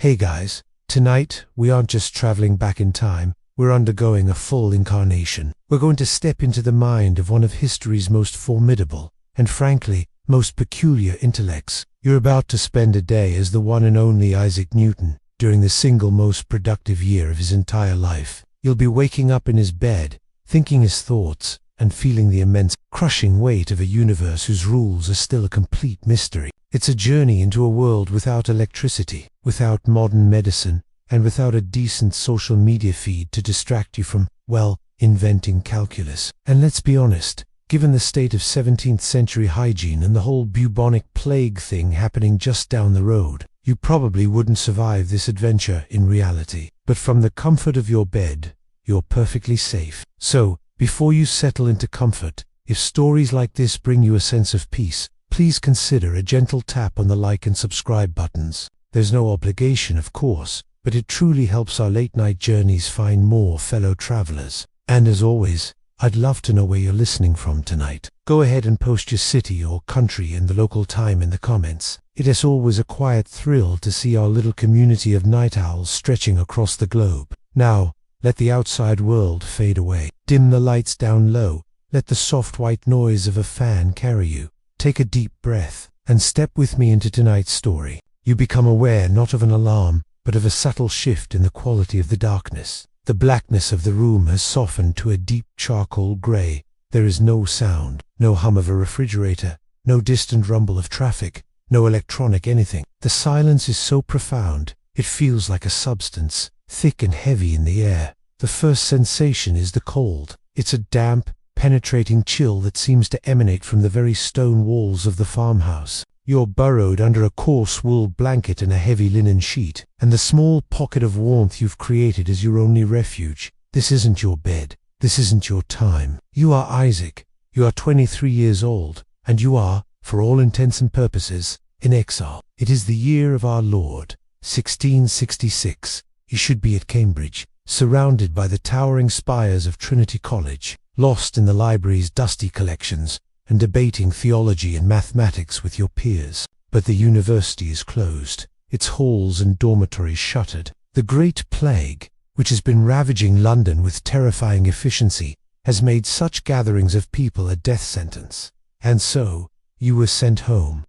Hey guys, tonight we aren't just traveling back in time, we're undergoing a full incarnation. We're going to step into the mind of one of history's most formidable, and frankly, most peculiar intellects. You're about to spend a day as the one and only Isaac Newton, during the single most productive year of his entire life. You'll be waking up in his bed, thinking his thoughts, and feeling the immense, crushing weight of a universe whose rules are still a complete mystery. It's a journey into a world without electricity, without modern medicine, and without a decent social media feed to distract you from, well, inventing calculus. And let's be honest, given the state of 17th century hygiene and the whole bubonic plague thing happening just down the road, you probably wouldn't survive this adventure in reality. But from the comfort of your bed, you're perfectly safe. So, before you settle into comfort, if stories like this bring you a sense of peace, please consider a gentle tap on the like and subscribe buttons. There's no obligation, of course, but it truly helps our late-night journeys find more fellow travelers. And as always, I'd love to know where you're listening from tonight. Go ahead and post your city or country and the local time in the comments. It is always a quiet thrill to see our little community of night owls stretching across the globe. Now, let the outside world fade away. Dim the lights down low. Let the soft white noise of a fan carry you. Take a deep breath, and step with me into tonight's story. You become aware not of an alarm, but of a subtle shift in the quality of the darkness. The blackness of the room has softened to a deep charcoal grey. There is no sound, no hum of a refrigerator, no distant rumble of traffic, no electronic anything. The silence is so profound, it feels like a substance, thick and heavy in the air. The first sensation is the cold. It's a damp, penetrating chill that seems to emanate from the very stone walls of the farmhouse. You're burrowed under a coarse wool blanket and a heavy linen sheet, and the small pocket of warmth you've created is your only refuge. This isn't your bed. This isn't your time. You are Isaac. You are 23 years old, and you are, for all intents and purposes, in exile. It is the year of our Lord, 1666. You should be at Cambridge, surrounded by the towering spires of Trinity College, lost in the library's dusty collections, and debating theology and mathematics with your peers. But the university is closed, its halls and dormitories shuttered. The Great Plague, which has been ravaging London with terrifying efficiency, has made such gatherings of people a death sentence. And so, you were sent home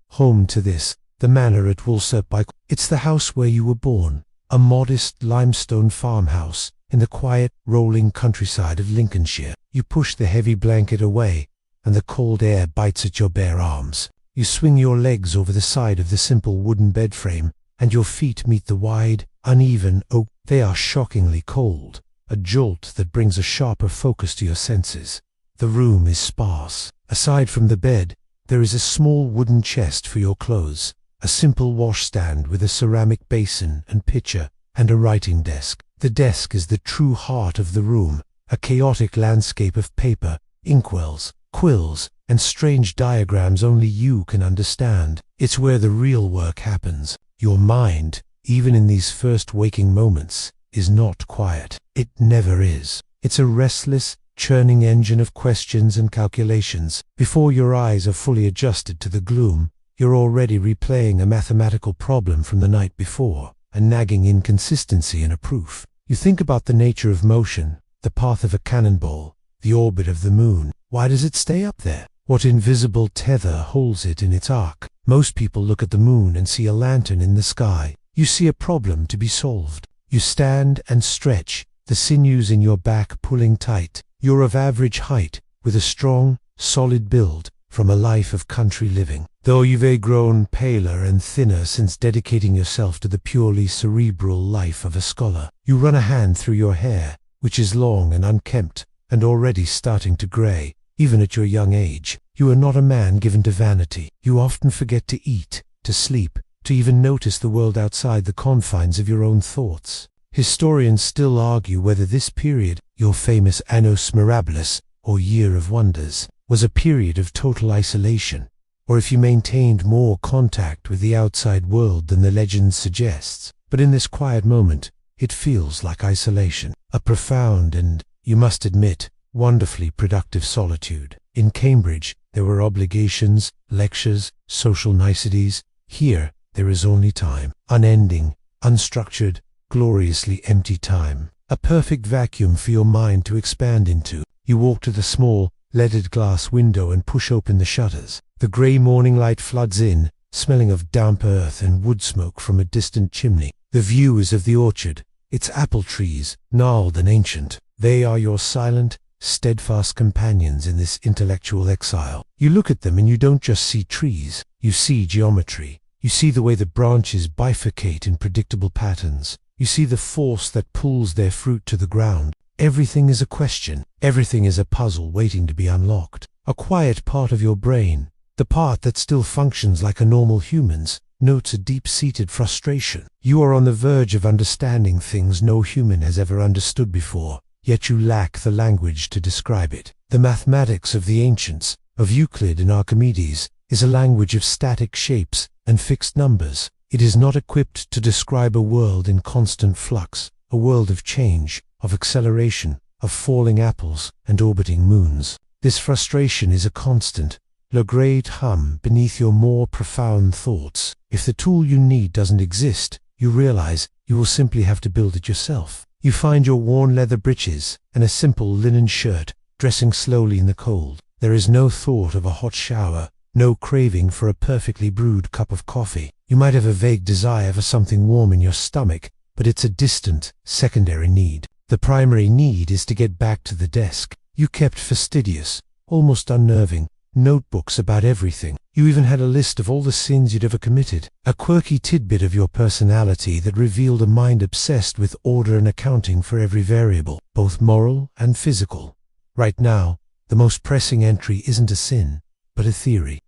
to this, the manor at Woolsthorpe. It's the house where you were born, a modest limestone farmhouse in the quiet, rolling countryside of Lincolnshire. You push the heavy blanket away, and the cold air bites at your bare arms. You swing your legs over the side of the simple wooden bed frame, and your feet meet the wide, uneven oak. They are shockingly cold, a jolt that brings a sharper focus to your senses. The room is sparse. Aside from the bed, there is a small wooden chest for your clothes, a simple washstand with a ceramic basin and pitcher, and a writing desk. The desk is the true heart of the room, a chaotic landscape of paper, inkwells, quills, and strange diagrams only you can understand. It's where the real work happens. Your mind, even in these first waking moments, is not quiet. It never is. It's a restless, churning engine of questions and calculations. Before your eyes are fully adjusted to the gloom, you're already replaying a mathematical problem from the night before, a nagging inconsistency in a proof. You think about the nature of motion, the path of a cannonball, the orbit of the moon. Why does it stay up there? What invisible tether holds it in its arc? Most people look at the moon and see a lantern in the sky. You see a problem to be solved. You stand and stretch, the sinews in your back pulling tight. You're of average height, with a strong, solid build, from a life of country living. Though you've grown paler and thinner since dedicating yourself to the purely cerebral life of a scholar. You run a hand through your hair, which is long and unkempt, and already starting to grey. Even at your young age, you are not a man given to vanity. You often forget to eat, to sleep, to even notice the world outside the confines of your own thoughts. Historians still argue whether this period, your famous Annus Mirabilis, or Year of Wonders, was a period of total isolation, or if you maintained more contact with the outside world than the legend suggests. But in this quiet moment, it feels like isolation, a profound and, you must admit, wonderfully productive solitude. In Cambridge, there were obligations, lectures, social niceties. Here, there is only time, unending, unstructured, gloriously empty time. A perfect vacuum for your mind to expand into. You walk to the small, leaded glass window and push open the shutters. The grey morning light floods in, smelling of damp earth and wood smoke from a distant chimney. The view is of the orchard, its apple trees, gnarled and ancient. They are your silent, steadfast companions in this intellectual exile. You look at them and you don't just see trees, you see geometry. You see the way the branches bifurcate in predictable patterns. You see the force that pulls their fruit to the ground. Everything is a question. Everything is a puzzle waiting to be unlocked. A quiet part of your brain, the part that still functions like a normal human's, notes a deep-seated frustration. You are on the verge of understanding things no human has ever understood before, yet you lack the language to describe it. The mathematics of the ancients, of Euclid and Archimedes, is a language of static shapes and fixed numbers. It is not equipped to describe a world in constant flux, a world of change, of acceleration, of falling apples and orbiting moons. This frustration is a constant, le great hum beneath your more profound thoughts. If the tool you need doesn't exist, you realize you will simply have to build it yourself. You find your worn leather breeches and a simple linen shirt, dressing slowly in the cold. There is no thought of a hot shower, no craving for a perfectly brewed cup of coffee. You might have a vague desire for something warm in your stomach, but it's a distant, secondary need. The primary need is to get back to the desk. You kept fastidious, almost unnerving, notebooks about everything. You even had a list of all the sins you'd ever committed, a quirky tidbit of your personality that revealed a mind obsessed with order and accounting for every variable, both moral and physical. Right now, the most pressing entry isn't a sin, but a theory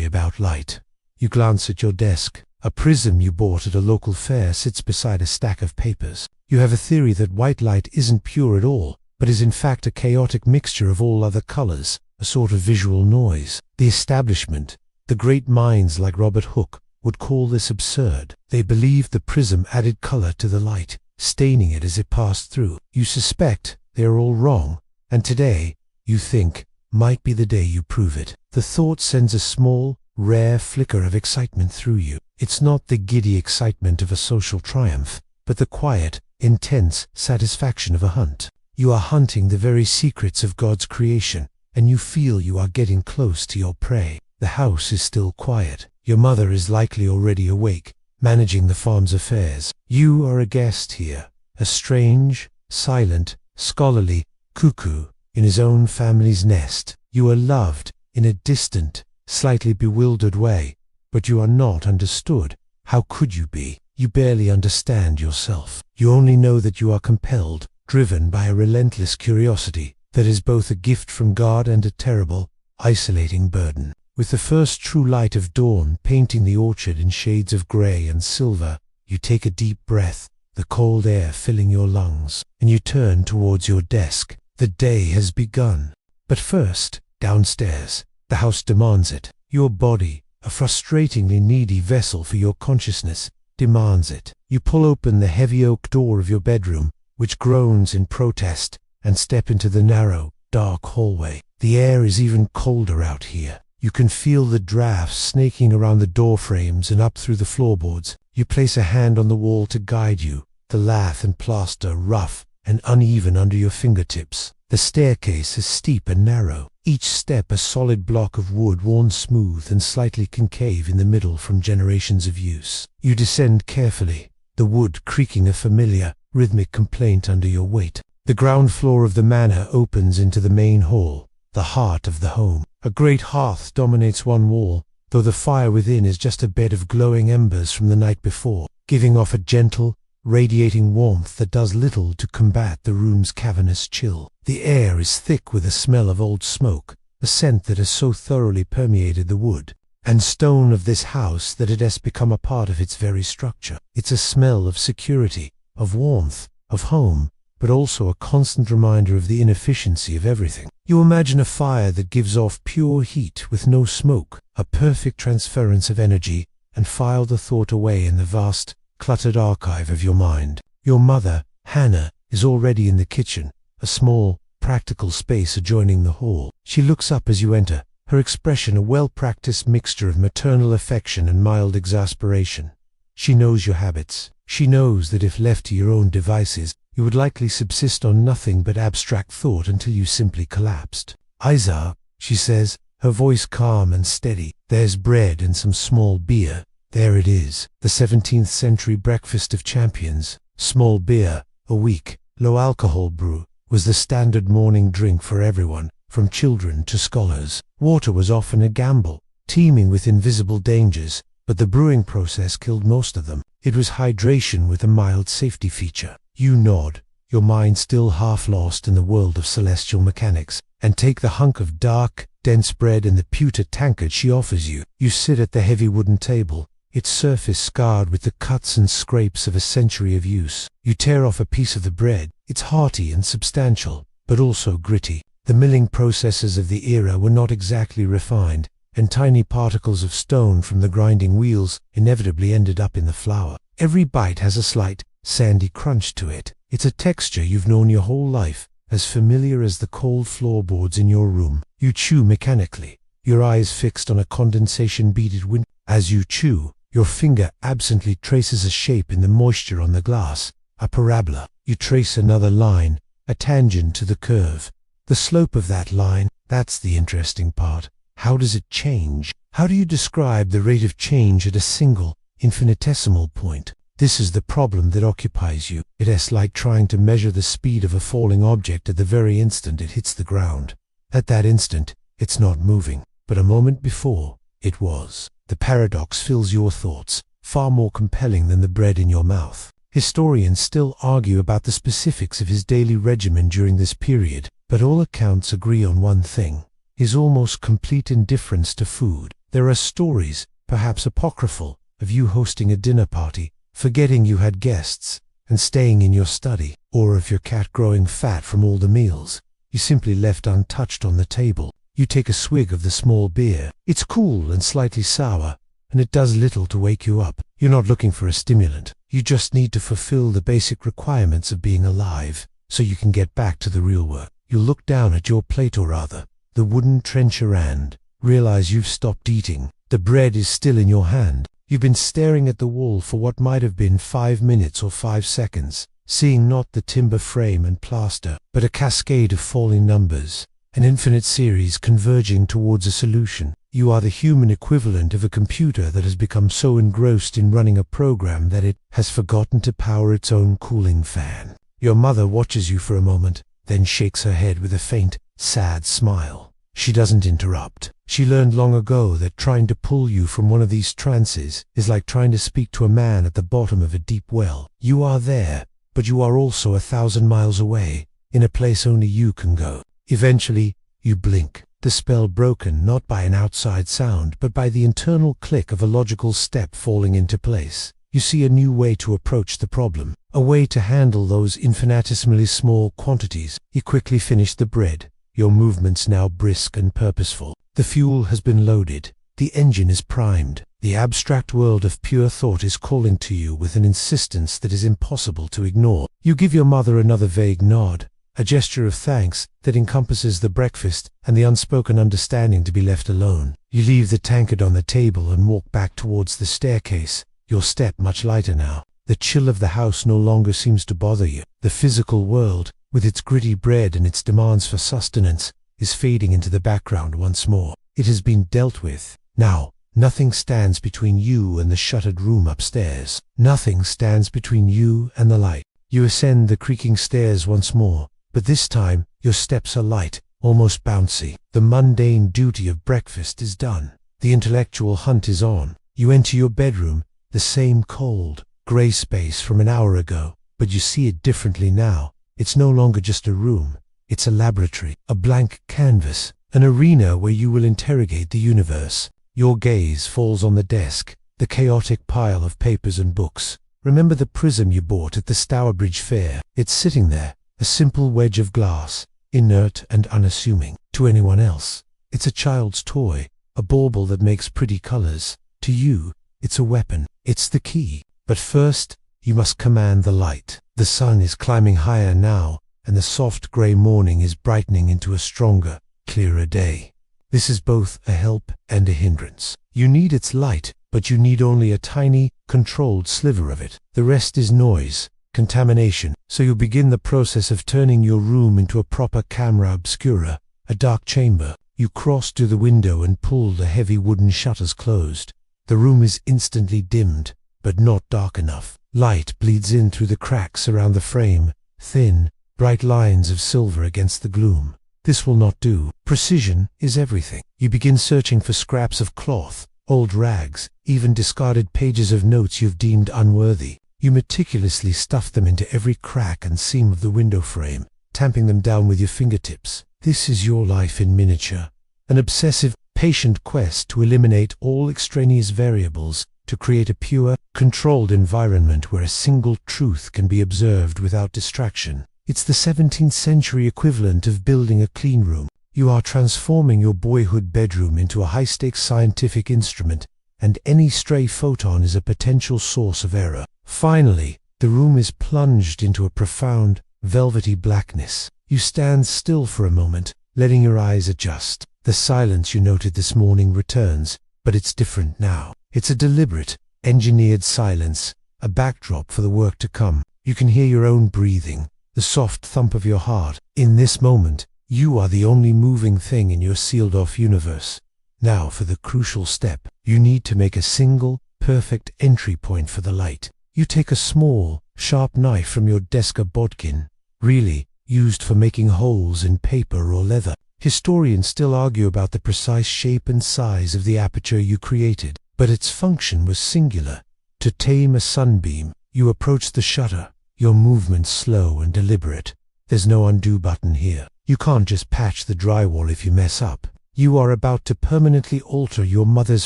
about light. You glance at your desk. A prism you bought at a local fair sits beside a stack of papers. You have a theory that white light isn't pure at all, but is in fact a chaotic mixture of all other colors, a sort of visual noise. The establishment, the great minds like Robert Hooke, would call this absurd. They believed the prism added color to the light, staining it as it passed through. You suspect they are all wrong, and today, you think, might be the day you prove it. The thought sends a small, rare flicker of excitement through you. It's not the giddy excitement of a social triumph, but the quiet, intense satisfaction of a hunt. You are hunting the very secrets of God's creation, and you feel you are getting close to your prey. The house is still quiet. Your mother is likely already awake, managing the farm's affairs. You are a guest here, a strange, silent, scholarly cuckoo in his own family's nest. You are loved in a distant, slightly bewildered way, but you are not understood. How could you be? You barely understand yourself. You only know that you are compelled, driven by a relentless curiosity that is both a gift from God and a terrible, isolating burden. With the first true light of dawn painting the orchard in shades of grey and silver, you take a deep breath, the cold air filling your lungs, and you turn towards your desk. The day has begun. But first, downstairs, the house demands it. Your body, a frustratingly needy vessel for your consciousness, demands it. You pull open the heavy oak door of your bedroom, which groans in protest, and step into the narrow, dark hallway. The air is even colder out here. You can feel the drafts snaking around the door frames and up through the floorboards. You place a hand on the wall to guide you, the lath and plaster rough and uneven under your fingertips. The staircase is steep and narrow, each step a solid block of wood worn smooth and slightly concave in the middle from generations of use. You descend carefully, the wood creaking a familiar, rhythmic complaint under your weight. The ground floor of the manor opens into the main hall, the heart of the home. A great hearth dominates one wall, though the fire within is just a bed of glowing embers from the night before, giving off a gentle, radiating warmth that does little to combat the room's cavernous chill. The air is thick with a smell of old smoke, a scent that has so thoroughly permeated the wood and stone of this house that it has become a part of its very structure. It's a smell of security, of warmth, of home, but also a constant reminder of the inefficiency of everything. You imagine a fire that gives off pure heat with no smoke, a perfect transference of energy, and file the thought away in the vast, cluttered archive of your mind. Your mother, Hannah, is already in the kitchen, a small, practical space adjoining the hall. She looks up as you enter, her expression a well-practiced mixture of maternal affection and mild exasperation. She knows your habits. She knows that if left to your own devices, you would likely subsist on nothing but abstract thought until you simply collapsed. "Isa," she says, her voice calm and steady, "there's bread and some small beer. There it is, the 17th century breakfast of champions." Small beer, a weak, low-alcohol brew, was the standard morning drink for everyone, from children to scholars. Water was often a gamble, teeming with invisible dangers, but the brewing process killed most of them. It was hydration with a mild safety feature. You nod, your mind still half lost in the world of celestial mechanics, and take the hunk of dark, dense bread in the pewter tankard she offers you. You sit at the heavy wooden table, its surface scarred with the cuts and scrapes of a century of use. You tear off a piece of the bread. It's hearty and substantial, but also gritty. The milling processes of the era were not exactly refined, and tiny particles of stone from the grinding wheels inevitably ended up in the flour. Every bite has a slight, sandy crunch to it. It's a texture you've known your whole life, as familiar as the cold floorboards in your room. You chew mechanically, your eyes fixed on a condensation-beaded window. As you chew, your finger absently traces a shape in the moisture on the glass, a parabola. You trace another line, a tangent to the curve. The slope of that line, that's the interesting part. How does it change? How do you describe the rate of change at a single, infinitesimal point? This is the problem that occupies you. It is like trying to measure the speed of a falling object at the very instant it hits the ground. At that instant, it's not moving, but a moment before, it was. The paradox fills your thoughts, far more compelling than the bread in your mouth. Historians still argue about the specifics of his daily regimen during this period, but all accounts agree on one thing: his almost complete indifference to food. There are stories, perhaps apocryphal, of you hosting a dinner party, forgetting you had guests, and staying in your study, or of your cat growing fat from all the meals you simply left untouched on the table. You take a swig of the small beer. It's cool and slightly sour, and it does little to wake you up. You're not looking for a stimulant. You just need to fulfill the basic requirements of being alive, so you can get back to the real work. You look down at your plate, or rather, the wooden trencher, and realize you've stopped eating. The bread is still in your hand. You've been staring at the wall for what might have been 5 minutes or 5 seconds, seeing not the timber frame and plaster, but a cascade of falling numbers, an infinite series converging towards a solution. You are the human equivalent of a computer that has become so engrossed in running a program that it has forgotten to power its own cooling fan. Your mother watches you for a moment, then shakes her head with a faint, sad smile. She doesn't interrupt. She learned long ago that trying to pull you from one of these trances is like trying to speak to a man at the bottom of a deep well. You are there, but you are also 1,000 miles away, in a place only you can go. Eventually, you blink, the spell broken not by an outside sound but by the internal click of a logical step falling into place. You see a new way to approach the problem, a way to handle those infinitesimally small quantities. You quickly finish the bread, your movements now brisk and purposeful. The fuel has been loaded, the engine is primed. The abstract world of pure thought is calling to you with an insistence that is impossible to ignore. You give your mother another vague nod, a gesture of thanks that encompasses the breakfast and the unspoken understanding to be left alone. You leave the tankard on the table and walk back towards the staircase, your step much lighter now. The chill of the house no longer seems to bother you. The physical world, with its gritty bread and its demands for sustenance, is fading into the background once more. It has been dealt with. Now, nothing stands between you and the shuttered room upstairs. Nothing stands between you and the light. You ascend the creaking stairs once more, but this time your steps are light, almost bouncy. The mundane duty of breakfast is done. The intellectual hunt is on. You enter your bedroom, the same cold, grey space from an hour ago, but you see it differently now. It's no longer just a room. It's a laboratory, a blank canvas, an arena where you will interrogate the universe. Your gaze falls on the desk, the chaotic pile of papers and books. Remember the prism you bought at the Stourbridge Fair? It's sitting there, a simple wedge of glass, inert and unassuming. To anyone else, it's a child's toy, a bauble that makes pretty colors. To you, it's a weapon. It's the key. But first, you must command the light. The sun is climbing higher now, and the soft grey morning is brightening into a stronger, clearer day. This is both a help and a hindrance. You need its light, but you need only a tiny, controlled sliver of it. The rest is noise, contamination. So you begin the process of turning your room into a proper camera obscura, a dark chamber. You cross to the window and pull the heavy wooden shutters closed. The room is instantly dimmed, but not dark enough. Light bleeds in through the cracks around the frame, thin, bright lines of silver against the gloom. This will not do. Precision is everything. You begin searching for scraps of cloth, old rags, even discarded pages of notes you've deemed unworthy. You meticulously stuff them into every crack and seam of the window frame, tamping them down with your fingertips. This is your life in miniature, an obsessive, patient quest to eliminate all extraneous variables, to create a pure, controlled environment where a single truth can be observed without distraction. It's the 17th century equivalent of building a clean room. You are transforming your boyhood bedroom into a high-stakes scientific instrument, and any stray photon is a potential source of error. Finally, the room is plunged into a profound, velvety blackness. You stand still for a moment, letting your eyes adjust. The silence you noted this morning returns, but it's different now. It's a deliberate, engineered silence, a backdrop for the work to come. You can hear your own breathing, the soft thump of your heart. In this moment, you are the only moving thing in your sealed-off universe. Now for the crucial step. You need to make a single, perfect entry point for the light. You take a small, sharp knife from your desk bodkin, really used for making holes in paper or leather. Historians still argue about the precise shape and size of the aperture you created, but its function was singular. To tame a sunbeam, you approach the shutter, your movements slow and deliberate. There's no undo button here. You can't just patch the drywall if you mess up. You are about to permanently alter your mother's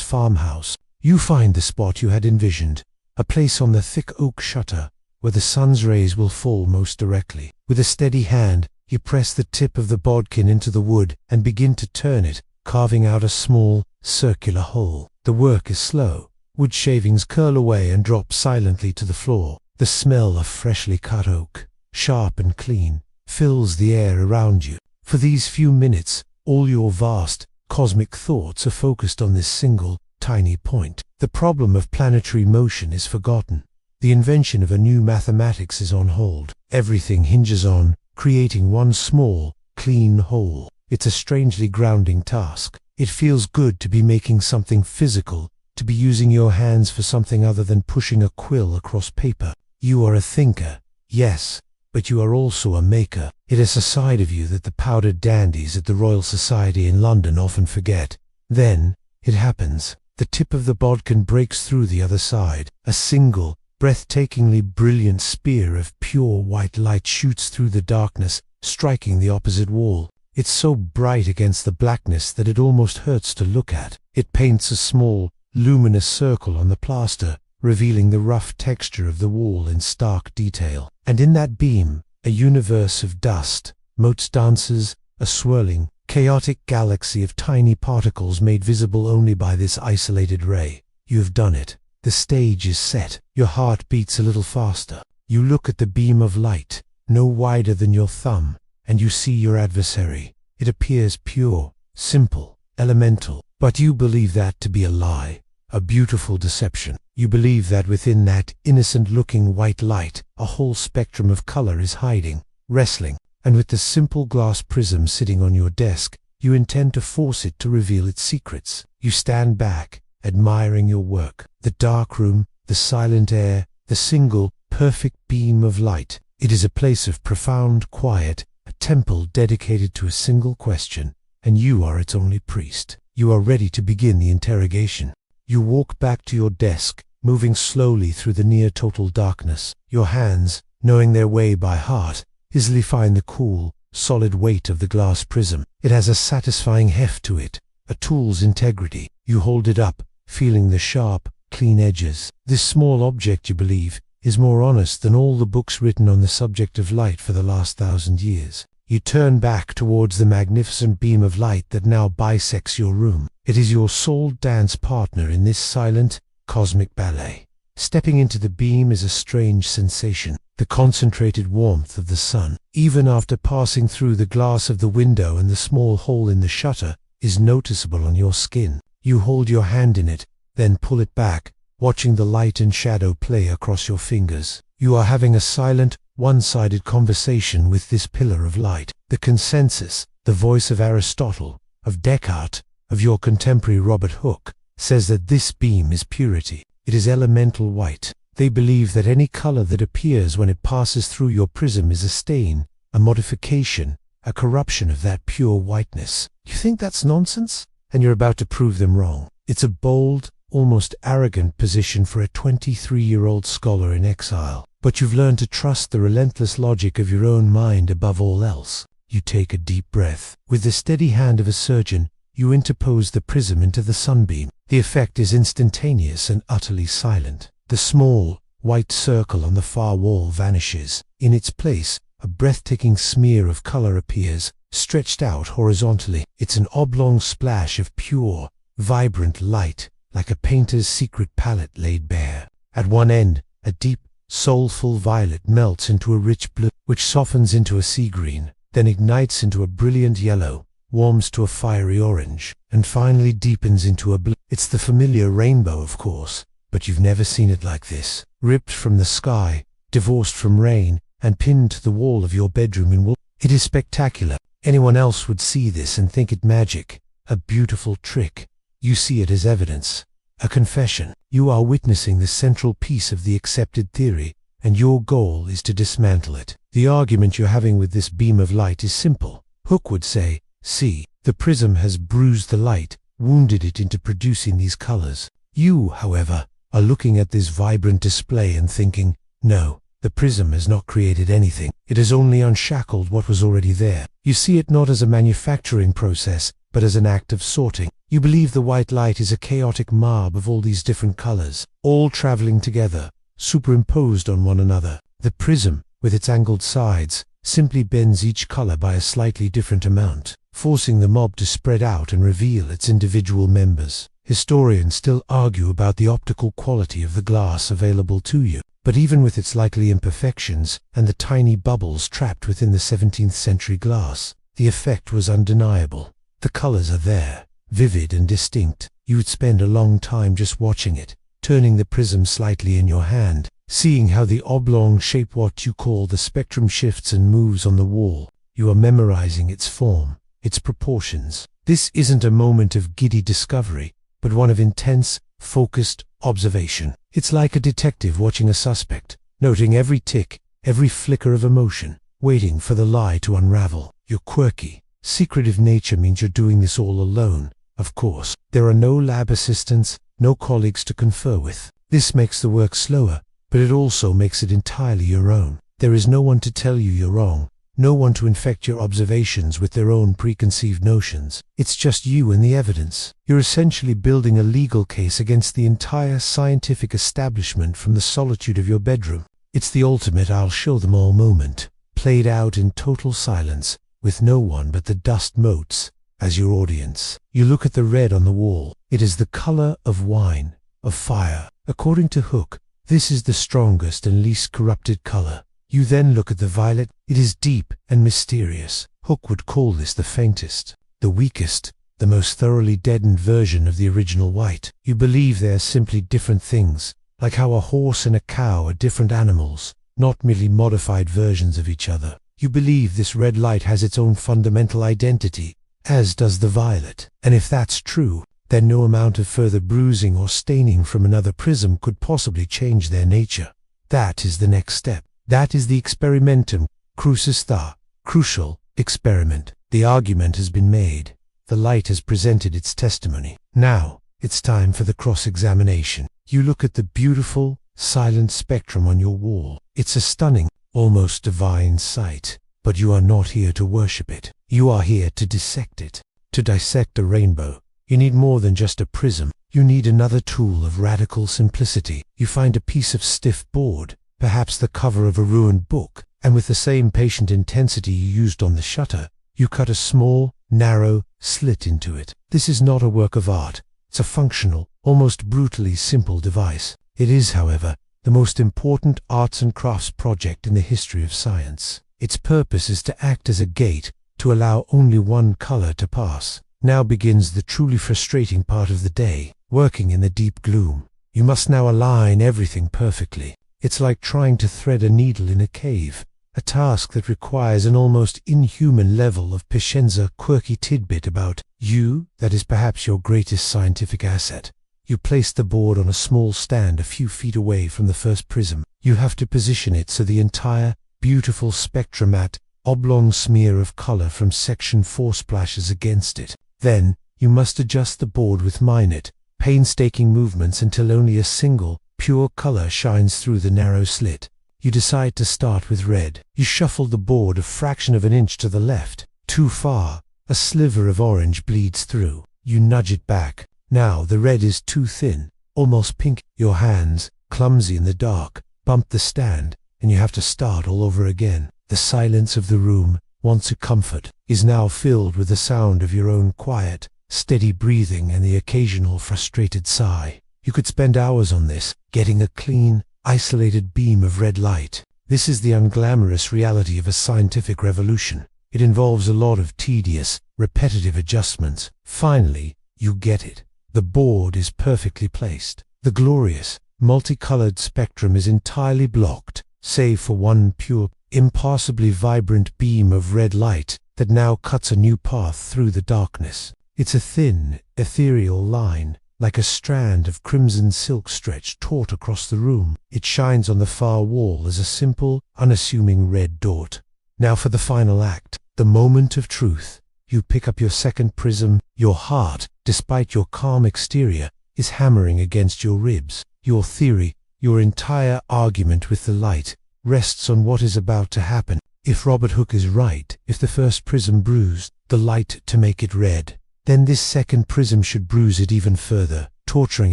farmhouse. You find the spot you had envisioned, a place on the thick oak shutter where the sun's rays will fall most directly. With a steady hand, you press the tip of the bodkin into the wood and begin to turn it, carving out a small, circular hole. The work is slow. Wood shavings curl away and drop silently to the floor. The smell of freshly cut oak, sharp and clean, fills the air around you. For these few minutes, all your vast, cosmic thoughts are focused on this single, tiny point. The problem of planetary motion is forgotten. The invention of a new mathematics is on hold. Everything hinges on creating one small, clean whole. It's a strangely grounding task. It feels good to be making something physical, to be using your hands for something other than pushing a quill across paper. You are a thinker, yes, but you are also a maker. It is a side of you that the powdered dandies at the Royal Society in London often forget. Then, it happens. The tip of the bodkin breaks through the other side. A single, breathtakingly brilliant spear of pure white light shoots through the darkness, striking the opposite wall. It's so bright against the blackness that it almost hurts to look at. It paints a small, luminous circle on the plaster, revealing the rough texture of the wall in stark detail. And in that beam, a universe of dust, motes dances, a swirling, chaotic galaxy of tiny particles made visible only by this isolated ray. You have done it. The stage is set. Your heart beats a little faster. You look at the beam of light, no wider than your thumb, and you see your adversary. It appears pure, simple, elemental, but you believe that to be a lie, a beautiful deception. You believe that within that innocent-looking white light, a whole spectrum of color is hiding, wrestling, and with the simple glass prism sitting on your desk, you intend to force it to reveal its secrets. You stand back, admiring your work. The dark room, the silent air, the single, perfect beam of light. It is a place of profound quiet, a temple dedicated to a single question, and you are its only priest. You are ready to begin the interrogation. You walk back to your desk, moving slowly through the near-total darkness. Your hands, knowing their way by heart, easily find the cool, solid weight of the glass prism. It has a satisfying heft to it, a tool's integrity. You hold it up, feeling the sharp, clean edges. This small object, you believe, is more honest than all the books written on the subject of light for the last 1,000 years. You turn back towards the magnificent beam of light that now bisects your room. It is your sole dance partner in this silent, cosmic ballet. Stepping into the beam is a strange sensation, the concentrated warmth of the sun. Even after passing through the glass of the window and the small hole in the shutter is noticeable on your skin. You hold your hand in it, then pull it back, watching the light and shadow play across your fingers. You are having a silent, one-sided conversation with this pillar of light. The consensus, the voice of Aristotle, of Descartes, of your contemporary Robert Hooke, says that this beam is purity. It is elemental white. They believe that any color that appears when it passes through your prism is a stain, a modification, a corruption of that pure whiteness. You think that's nonsense? And you're about to prove them wrong. It's a bold, almost arrogant position for a 23-year-old scholar in exile. But you've learned to trust the relentless logic of your own mind above all else. You take a deep breath. With the steady hand of a surgeon, you interpose the prism into the sunbeam. The effect is instantaneous and utterly silent. The small, white circle on the far wall vanishes. In its place, a breathtaking smear of color appears, stretched out horizontally. It's an oblong splash of pure, vibrant light, like a painter's secret palette laid bare. At one end, a deep, soulful violet melts into a rich blue, which softens into a sea green, then ignites into a brilliant yellow, warms to a fiery orange, and finally deepens into a blue. It's the familiar rainbow, of course, but you've never seen it like this. Ripped from the sky, divorced from rain, and pinned to the wall of your bedroom in wool. It is spectacular. Anyone else would see this and think it magic, a beautiful trick. You see it as evidence, a confession. You are witnessing the central piece of the accepted theory, and your goal is to dismantle it. The argument you're having with this beam of light is simple. Hooke would say, see, the prism has bruised the light, wounded it into producing these colors. You, however, are looking at this vibrant display and thinking, no, the prism has not created anything. It has only unshackled what was already there. You see it not as a manufacturing process, but as an act of sorting. You believe the white light is a chaotic mob of all these different colors, all traveling together, superimposed on one another. The prism, with its angled sides, simply bends each color by a slightly different amount, forcing the mob to spread out and reveal its individual members. Historians still argue about the optical quality of the glass available to you, but even with its likely imperfections and the tiny bubbles trapped within the 17th century glass, the effect was undeniable. The colors are there, vivid and distinct. You would spend a long time just watching it, turning the prism slightly in your hand, seeing how the oblong shape, what you call the spectrum, shifts and moves on the wall. You are memorizing its form, its proportions. This isn't a moment of giddy discovery, but one of intense, focused observation. It's like a detective watching a suspect, noting every tick, every flicker of emotion, waiting for the lie to unravel. Your quirky, secretive nature means you're doing this all alone. Of course, there are no lab assistants, no colleagues to confer with. This makes the work slower, but it also makes it entirely your own. There is no one to tell you you're wrong, no one to infect your observations with their own preconceived notions. It's just you and the evidence. You're essentially building a legal case against the entire scientific establishment from the solitude of your bedroom. It's the ultimate I'll show them all moment, played out in total silence, with no one but the dust motes as your audience. You look at the red on the wall. It is the color of wine, of fire. According to Hooke, this is the strongest and least corrupted color. You then look at the violet. It is deep and mysterious. Hooke would call this the faintest, the weakest, the most thoroughly deadened version of the original white. You believe they are simply different things, like how a horse and a cow are different animals, not merely modified versions of each other. You believe this red light has its own fundamental identity, as does the violet. And if that's true, then no amount of further bruising or staining from another prism could possibly change their nature. That is the next step. That is the experimentum crucis tha, crucial experiment. The argument has been made. The light has presented its testimony. Now, it's time for the cross-examination. You look at the beautiful, silent spectrum on your wall. It's a stunning, almost divine sight. But you are not here to worship it. You are here to dissect it. To dissect a rainbow, you need more than just a prism. You need another tool of radical simplicity. You find a piece of stiff board, perhaps the cover of a ruined book, and with the same patient intensity you used on the shutter, you cut a small, narrow slit into it. This is not a work of art. It's a functional, almost brutally simple device. It is, however, the most important arts and crafts project in the history of science. Its purpose is to act as a gate to allow only one color to pass. Now begins the truly frustrating part of the day. working in the deep gloom. You must now align everything perfectly. It's like trying to thread a needle in a cave, a task that requires an almost inhuman level of patience. A quirky tidbit about you that is perhaps your greatest scientific asset. You place the board on a small stand a few feet away from the first prism. You have to position it so the entire beautiful spectromat oblong smear of color from section 4 splashes against it. Then, you must adjust the board with minute, painstaking movements until only a single, pure color shines through the narrow slit. You decide to start with red. You shuffle the board a fraction of an inch to the left. Too far, a sliver of orange bleeds through. You nudge it back. Now the red is too thin, almost pink. Your hands, clumsy in the dark, bump the stand, and you have to start all over again. The silence of the room, once a comfort, is now filled with the sound of your own quiet, steady breathing and the occasional frustrated sigh. You could spend hours on this, getting a clean, isolated beam of red light. This is the unglamorous reality of a scientific revolution. It involves a lot of tedious, repetitive adjustments. Finally, you get it. The board is perfectly placed. The glorious, multicolored spectrum is entirely blocked, save for one pure, impossibly vibrant beam of red light that now cuts a new path through the darkness. It's a thin, ethereal line, like a strand of crimson silk stretched taut across the room. It shines on the far wall as a simple, unassuming red dot. Now for the final act, the moment of truth. You pick up your second prism. Your heart, despite your calm exterior, is hammering against your ribs. Your theory, your entire argument with the light, rests on what is about to happen. If Robert Hooke is right, if the first prism bruised the light to make it red, then this second prism should bruise it even further, torturing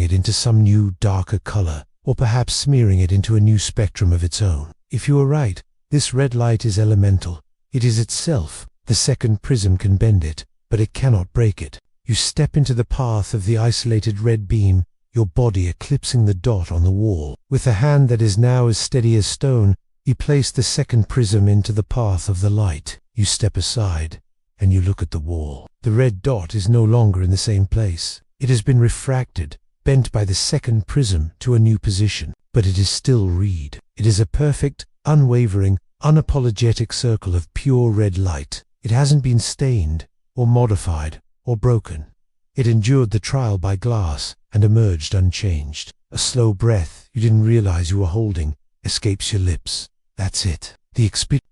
it into some new, darker color, or perhaps smearing it into a new spectrum of its own. If you are right, this red light is elemental. It is itself. The second prism can bend it, but it cannot break it. You step into the path of the isolated red beam, your body eclipsing the dot on the wall. With a hand that is now as steady as stone, you place the second prism into the path of the light. You step aside, and you look at the wall. The red dot is no longer in the same place. It has been refracted, bent by the second prism to a new position, but it is still red. It is a perfect, unwavering, unapologetic circle of pure red light. It hasn't been stained, or modified, or broken. It endured the trial by glass and emerged unchanged. A slow breath you didn't realize you were holding escapes your lips. That's it.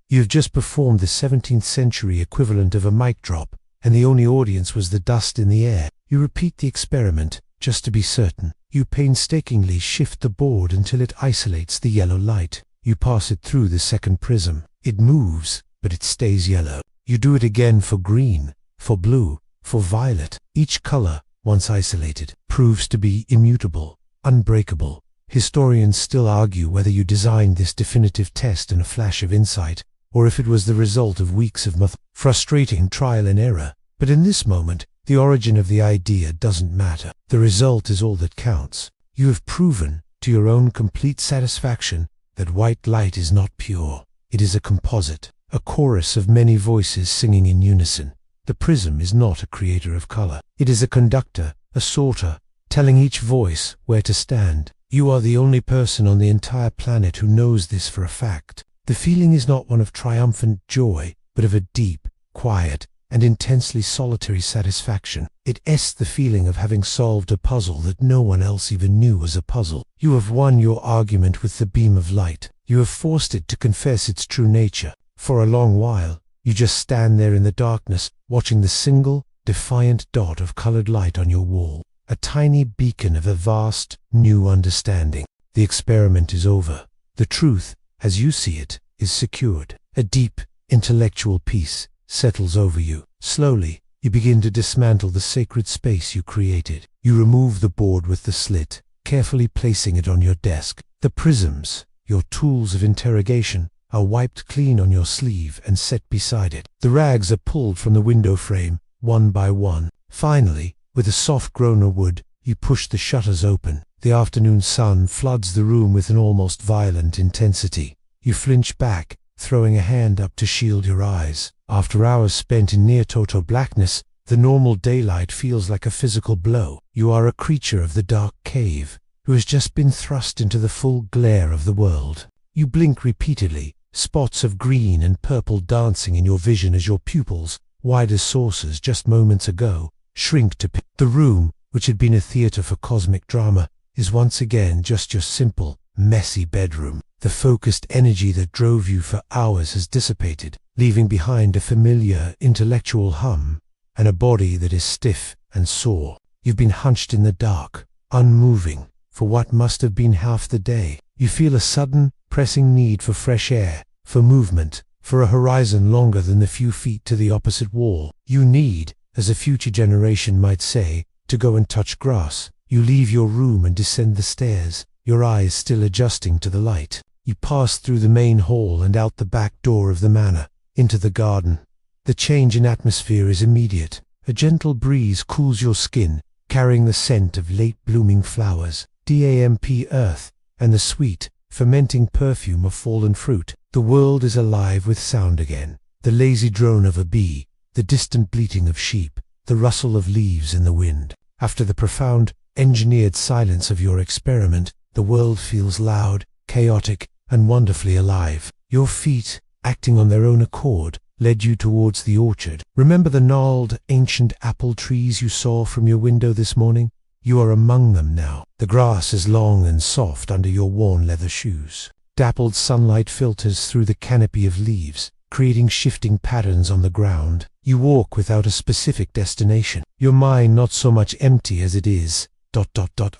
You've just performed the 17th century equivalent of a mic drop, and the only audience was the dust in the air. You repeat the experiment, just to be certain. You painstakingly shift the board until it isolates the yellow light. You pass it through the second prism. It moves, but it stays yellow. You do it again for green, for blue, for violet. Each color, once isolated, proves to be immutable, unbreakable. Historians still argue whether you designed this definitive test in a flash of insight, or if it was the result of weeks of frustrating trial and error. But in this moment, the origin of the idea doesn't matter. The result is all that counts. You have proven, to your own complete satisfaction, that white light is not pure. It is a composite, a chorus of many voices singing in unison. The prism is not a creator of color. It is a conductor, a sorter, telling each voice where to stand. You are the only person on the entire planet who knows this for a fact. The feeling is not one of triumphant joy, but of a deep, quiet, and intensely solitary satisfaction. It is the feeling of having solved a puzzle that no one else even knew was a puzzle. You have won your argument with the beam of light. You have forced it to confess its true nature. For a long while, you just stand there in the darkness, watching the single, defiant dot of colored light on your wall. A tiny beacon of a vast, new understanding. The experiment is over. The truth, as you see it, is secured. A deep, intellectual peace settles over you. Slowly, you begin to dismantle the sacred space you created. You remove the board with the slit, carefully placing it on your desk. The prisms, your tools of interrogation, are wiped clean on your sleeve and set beside it. The rags are pulled from the window frame, one by one. Finally, with a soft groan of wood, you push the shutters open. The afternoon sun floods the room with an almost violent intensity. You flinch back, throwing a hand up to shield your eyes. After hours spent in near total blackness, The normal daylight feels like a physical blow. You are a creature of the dark cave who has just been thrust into the full glare of the world. You blink repeatedly, spots of green and purple dancing in your vision as your pupils, wide as saucers just moments ago, shrink to the room, which had been a theater for cosmic drama, is once again just your simple, messy bedroom. The focused energy that drove you for hours has dissipated, leaving behind a familiar, intellectual hum, and a body that is stiff and sore. You've been hunched in the dark, unmoving, for what must have been half the day. You feel a sudden, pressing need for fresh air, for movement, for a horizon longer than the few feet to the opposite wall. You need, as a future generation might say, to go and touch grass. You leave your room and descend the stairs, your eyes still adjusting to the light. You pass through the main hall and out the back door of the manor, into the garden. The change in atmosphere is immediate. A gentle breeze cools your skin, carrying the scent of late-blooming flowers, damp earth, and the sweet, fermenting perfume of fallen fruit. The world is alive with sound again. The lazy drone of a bee, the distant bleating of sheep, the rustle of leaves in the wind. After the profound, engineered silence of your experiment, the world feels loud, chaotic, and wonderfully alive. Your feet, acting on their own accord, led you towards the orchard. Remember the gnarled, ancient apple trees you saw from your window this morning? You are among them now. The grass is long and soft under your worn leather shoes. Dappled sunlight filters through the canopy of leaves, creating shifting patterns on the ground. You walk without a specific destination, your mind not so much empty as it is,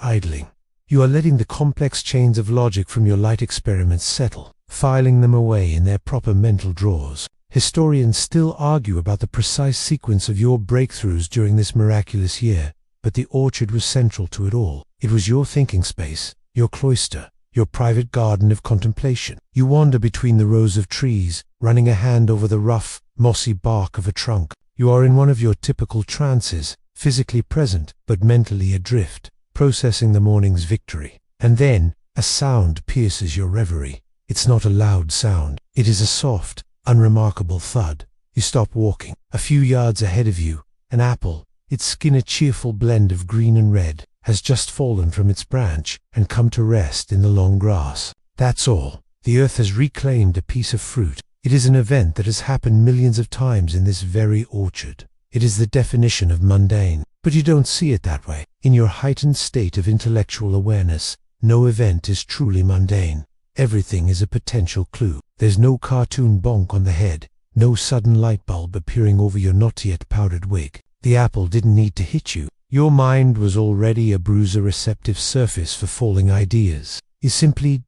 idling. You are letting the complex chains of logic from your light experiments settle, filing them away in their proper mental drawers. Historians still argue about the precise sequence of your breakthroughs during this miraculous year, but the orchard was central to it all. It was your thinking space, your cloister, your private garden of contemplation. You wander between the rows of trees, running a hand over the rough, mossy bark of a trunk. You are in one of your typical trances, physically present, but mentally adrift, processing the morning's victory. And then, a sound pierces your reverie. It's not a loud sound. It is a soft, unremarkable thud. You stop walking. A few yards ahead of you, an apple, its skin a cheerful blend of green and red, has just fallen from its branch and come to rest in the long grass. That's all. The earth has reclaimed a piece of fruit. It is an event that has happened millions of times in this very orchard. It is the definition of mundane, but you don't see it that way. In your heightened state of intellectual awareness, no event is truly mundane. Everything is a potential clue. There's no cartoon bonk on the head, no sudden light bulb appearing over your not yet powdered wig. The apple didn't need to hit you. Your mind was already a bruiser-receptive surface for falling ideas. You simply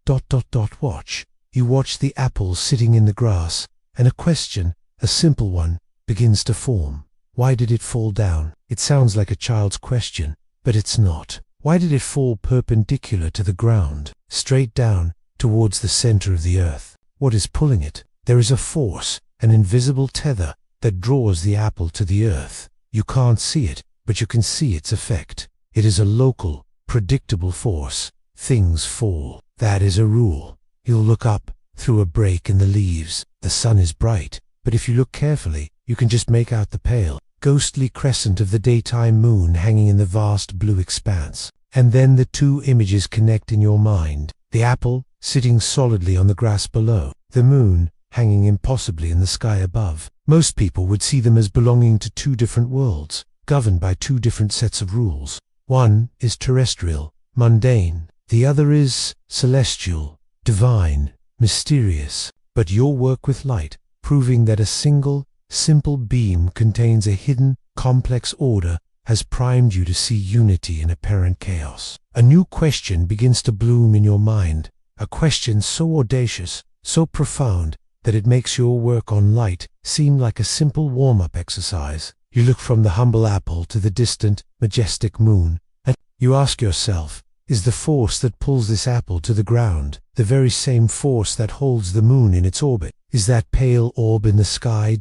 watch. You watch the apple sitting in the grass, and a question, a simple one, begins to form. Why did it fall down? It sounds like a child's question, but it's not. Why did it fall perpendicular to the ground, straight down, towards the center of the earth? What is pulling it? There is a force, an invisible tether, that draws the apple to the earth. You can't see it, but you can see its effect. It is a local, predictable force. Things fall. That is a rule. You'll look up, through a break in the leaves. The sun is bright, but if you look carefully, you can just make out the pale, ghostly crescent of the daytime moon hanging in the vast blue expanse. And then the two images connect in your mind. The apple, sitting solidly on the grass below. The moon, hanging impossibly in the sky above. Most people would see them as belonging to two different worlds, governed by two different sets of rules. One is terrestrial, mundane. The other is celestial, divine, mysterious. But your work with light, proving that a single, simple beam contains a hidden, complex order, has primed you to see unity in apparent chaos. A new question begins to bloom in your mind, a question so audacious, so profound, that it makes your work on light seem like a simple warm-up exercise. You look from the humble apple to the distant, majestic moon, and you ask yourself, is the force that pulls this apple to the ground the very same force that holds the moon in its orbit? Is that pale orb in the sky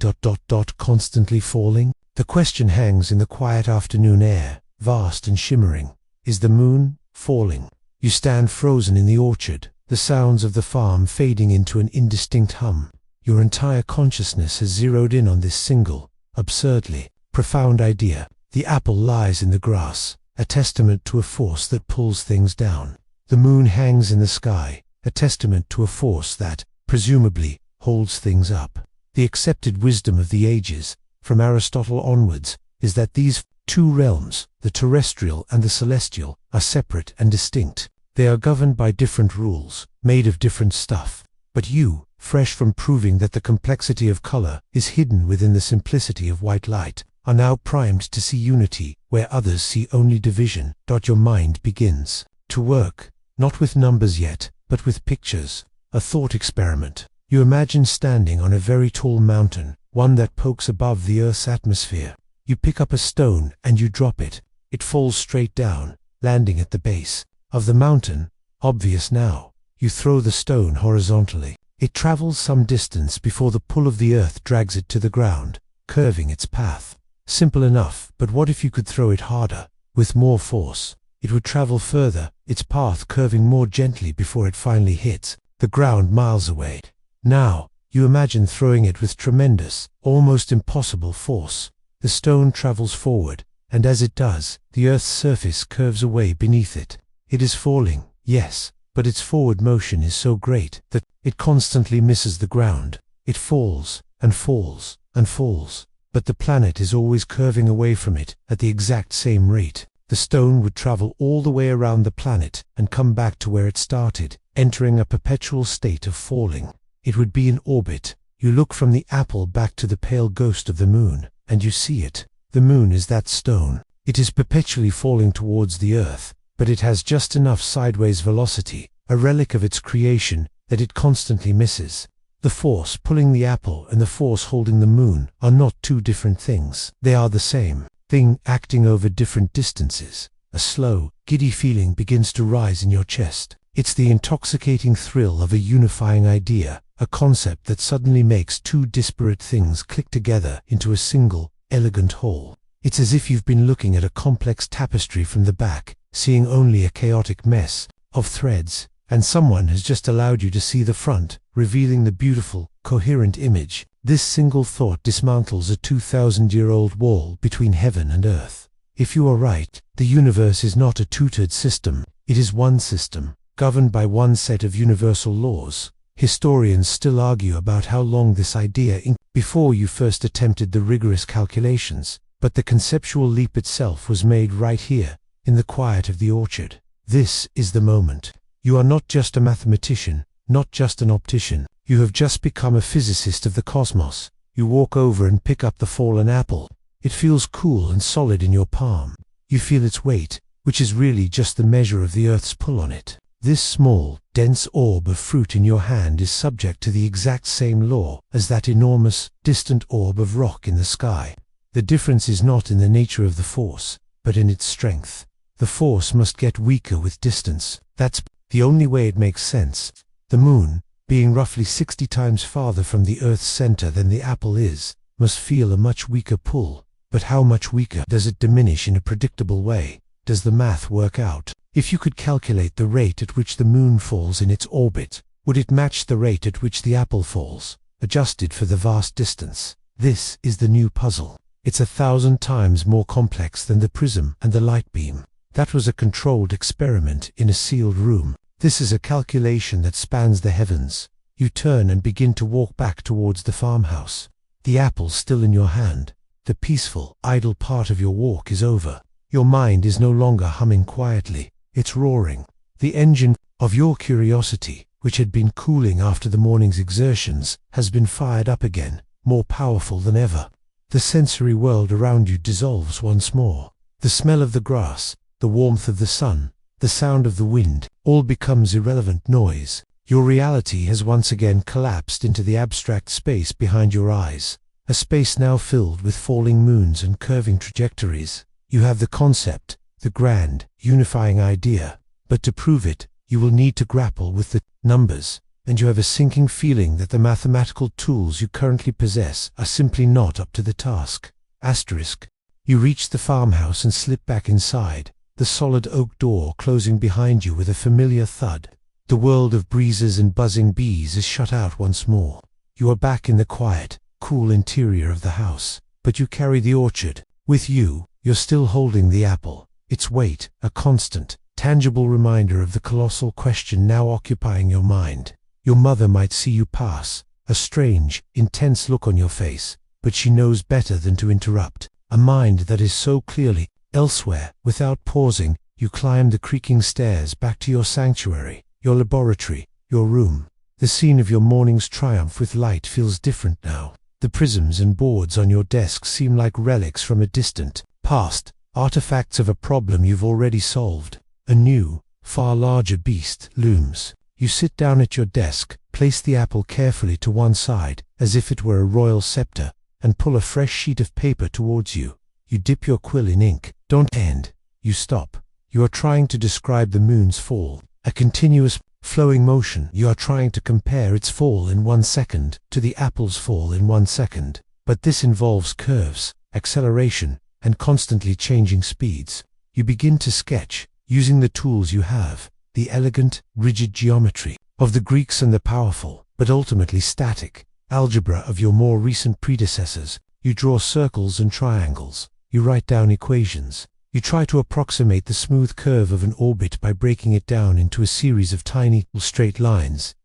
constantly falling? The question hangs in the quiet afternoon air, vast and shimmering. Is the moon falling? You stand frozen in the orchard, the sounds of the farm fading into an indistinct hum. Your entire consciousness has zeroed in on this single, absurdly Profound idea. The apple lies in the grass, a testament to a force that pulls things down. The moon hangs in the sky, a testament to a force that, presumably, holds things up. The accepted wisdom of the ages, from Aristotle onwards, is that these two realms, the terrestrial and the celestial, are separate and distinct. They are governed by different rules, made of different stuff. But you, fresh from proving that the complexity of color is hidden within the simplicity of white light, are now primed to see unity where others see only division. Your mind begins to work, not with numbers yet, but with pictures. A thought experiment. You imagine standing on a very tall mountain, one that pokes above the Earth's atmosphere. You pick up a stone and you drop it. It falls straight down, landing at the base of the mountain. Obvious now. You throw the stone horizontally. It travels some distance before the pull of the earth drags it to the ground, curving its path. Simple enough, but what if you could throw it harder, with more force? It would travel further, its path curving more gently before it finally hits the ground miles away. Now, you imagine throwing it with tremendous, almost impossible force. The stone travels forward, and as it does, the Earth's surface curves away beneath it. It is falling, yes, but its forward motion is so great that it constantly misses the ground. It falls, and falls, and falls. But the planet is always curving away from it at the exact same rate. The stone would travel all the way around the planet and come back to where it started, entering a perpetual state of falling. It would be in orbit. You look from the apple back to the pale ghost of the moon, and you see it. The moon is that stone. It is perpetually falling towards the Earth, but it has just enough sideways velocity, a relic of its creation, that it constantly misses. The force pulling the apple and the force holding the moon are not two different things. They are the same thing, acting over different distances. A slow, giddy feeling begins to rise in your chest. It's the intoxicating thrill of a unifying idea, a concept that suddenly makes two disparate things click together into a single, elegant whole. It's as if you've been looking at a complex tapestry from the back, seeing only a chaotic mess of threads, and someone has just allowed you to see the front, revealing the beautiful, coherent image. This single thought dismantles a 2,000-year-old wall between heaven and earth. If you are right, the universe is not a tutored system. It is one system, governed by one set of universal laws. Historians still argue about how long this idea before you first attempted the rigorous calculations, but the conceptual leap itself was made right here, in the quiet of the orchard. This is the moment. You are not just a mathematician, not just an optician. You have just become a physicist of the cosmos. You walk over and pick up the fallen apple. It feels cool and solid in your palm. You feel its weight, which is really just the measure of the Earth's pull on it. This small, dense orb of fruit in your hand is subject to the exact same law as that enormous, distant orb of rock in the sky. The difference is not in the nature of the force, but in its strength. The force must get weaker with distance. That's the only way it makes sense. The moon, being roughly 60 times farther from the Earth's center than the apple is, must feel a much weaker pull. But how much weaker? Does it diminish in a predictable way? Does the math work out? If you could calculate the rate at which the moon falls in its orbit, would it match the rate at which the apple falls, adjusted for the vast distance? This is the new puzzle. It's 1,000 times more complex than the prism and the light beam. That was a controlled experiment in a sealed room. This is a calculation that spans the heavens. You turn and begin to walk back towards the farmhouse. The apple still in your hand. The peaceful, idle part of your walk is over. Your mind is no longer humming quietly. It's roaring. The engine of your curiosity, which had been cooling after the morning's exertions, has been fired up again, more powerful than ever. The sensory world around you dissolves once more. The smell of the grass, the warmth of the sun, the sound of the wind, all becomes irrelevant noise. Your reality has once again collapsed into the abstract space behind your eyes, a space now filled with falling moons and curving trajectories. You have the concept, the grand, unifying idea, but to prove it, you will need to grapple with the numbers, and you have a sinking feeling that the mathematical tools you currently possess are simply not up to the task. Asterisk. You reach the farmhouse and slip back inside, the solid oak door closing behind you with a familiar thud. The world of breezes and buzzing bees is shut out once more. You are back in the quiet, cool interior of the house. but you carry the orchard. With you, you're still holding the apple, its weight, a constant, tangible reminder of the colossal question now occupying your mind. Your mother might see you pass, a strange, intense look on your face, but she knows better than to interrupt. A mind that is so clearly elsewhere. Without pausing, you climb the creaking stairs back to your sanctuary, your laboratory, your room. The scene of your morning's triumph with light feels different now. The prisms and boards on your desk seem like relics from a distant past, artifacts of a problem you've already solved. A new, far larger beast looms. You sit down at your desk, place the apple carefully to one side, as if it were a royal scepter, and pull a fresh sheet of paper towards you. You dip your quill in ink. Don't end. You stop. You are trying to describe the moon's fall, a continuous, flowing motion. You are trying to compare its fall in 1 second to the apple's fall in 1 second. But this involves curves, acceleration, and constantly changing speeds. You begin to sketch, using the tools you have, the elegant, rigid geometry of the Greeks and the powerful, but ultimately static, algebra of your more recent predecessors. You draw circles and triangles. You write down equations. You try to approximate the smooth curve of an orbit by breaking it down into a series of tiny, straight lines.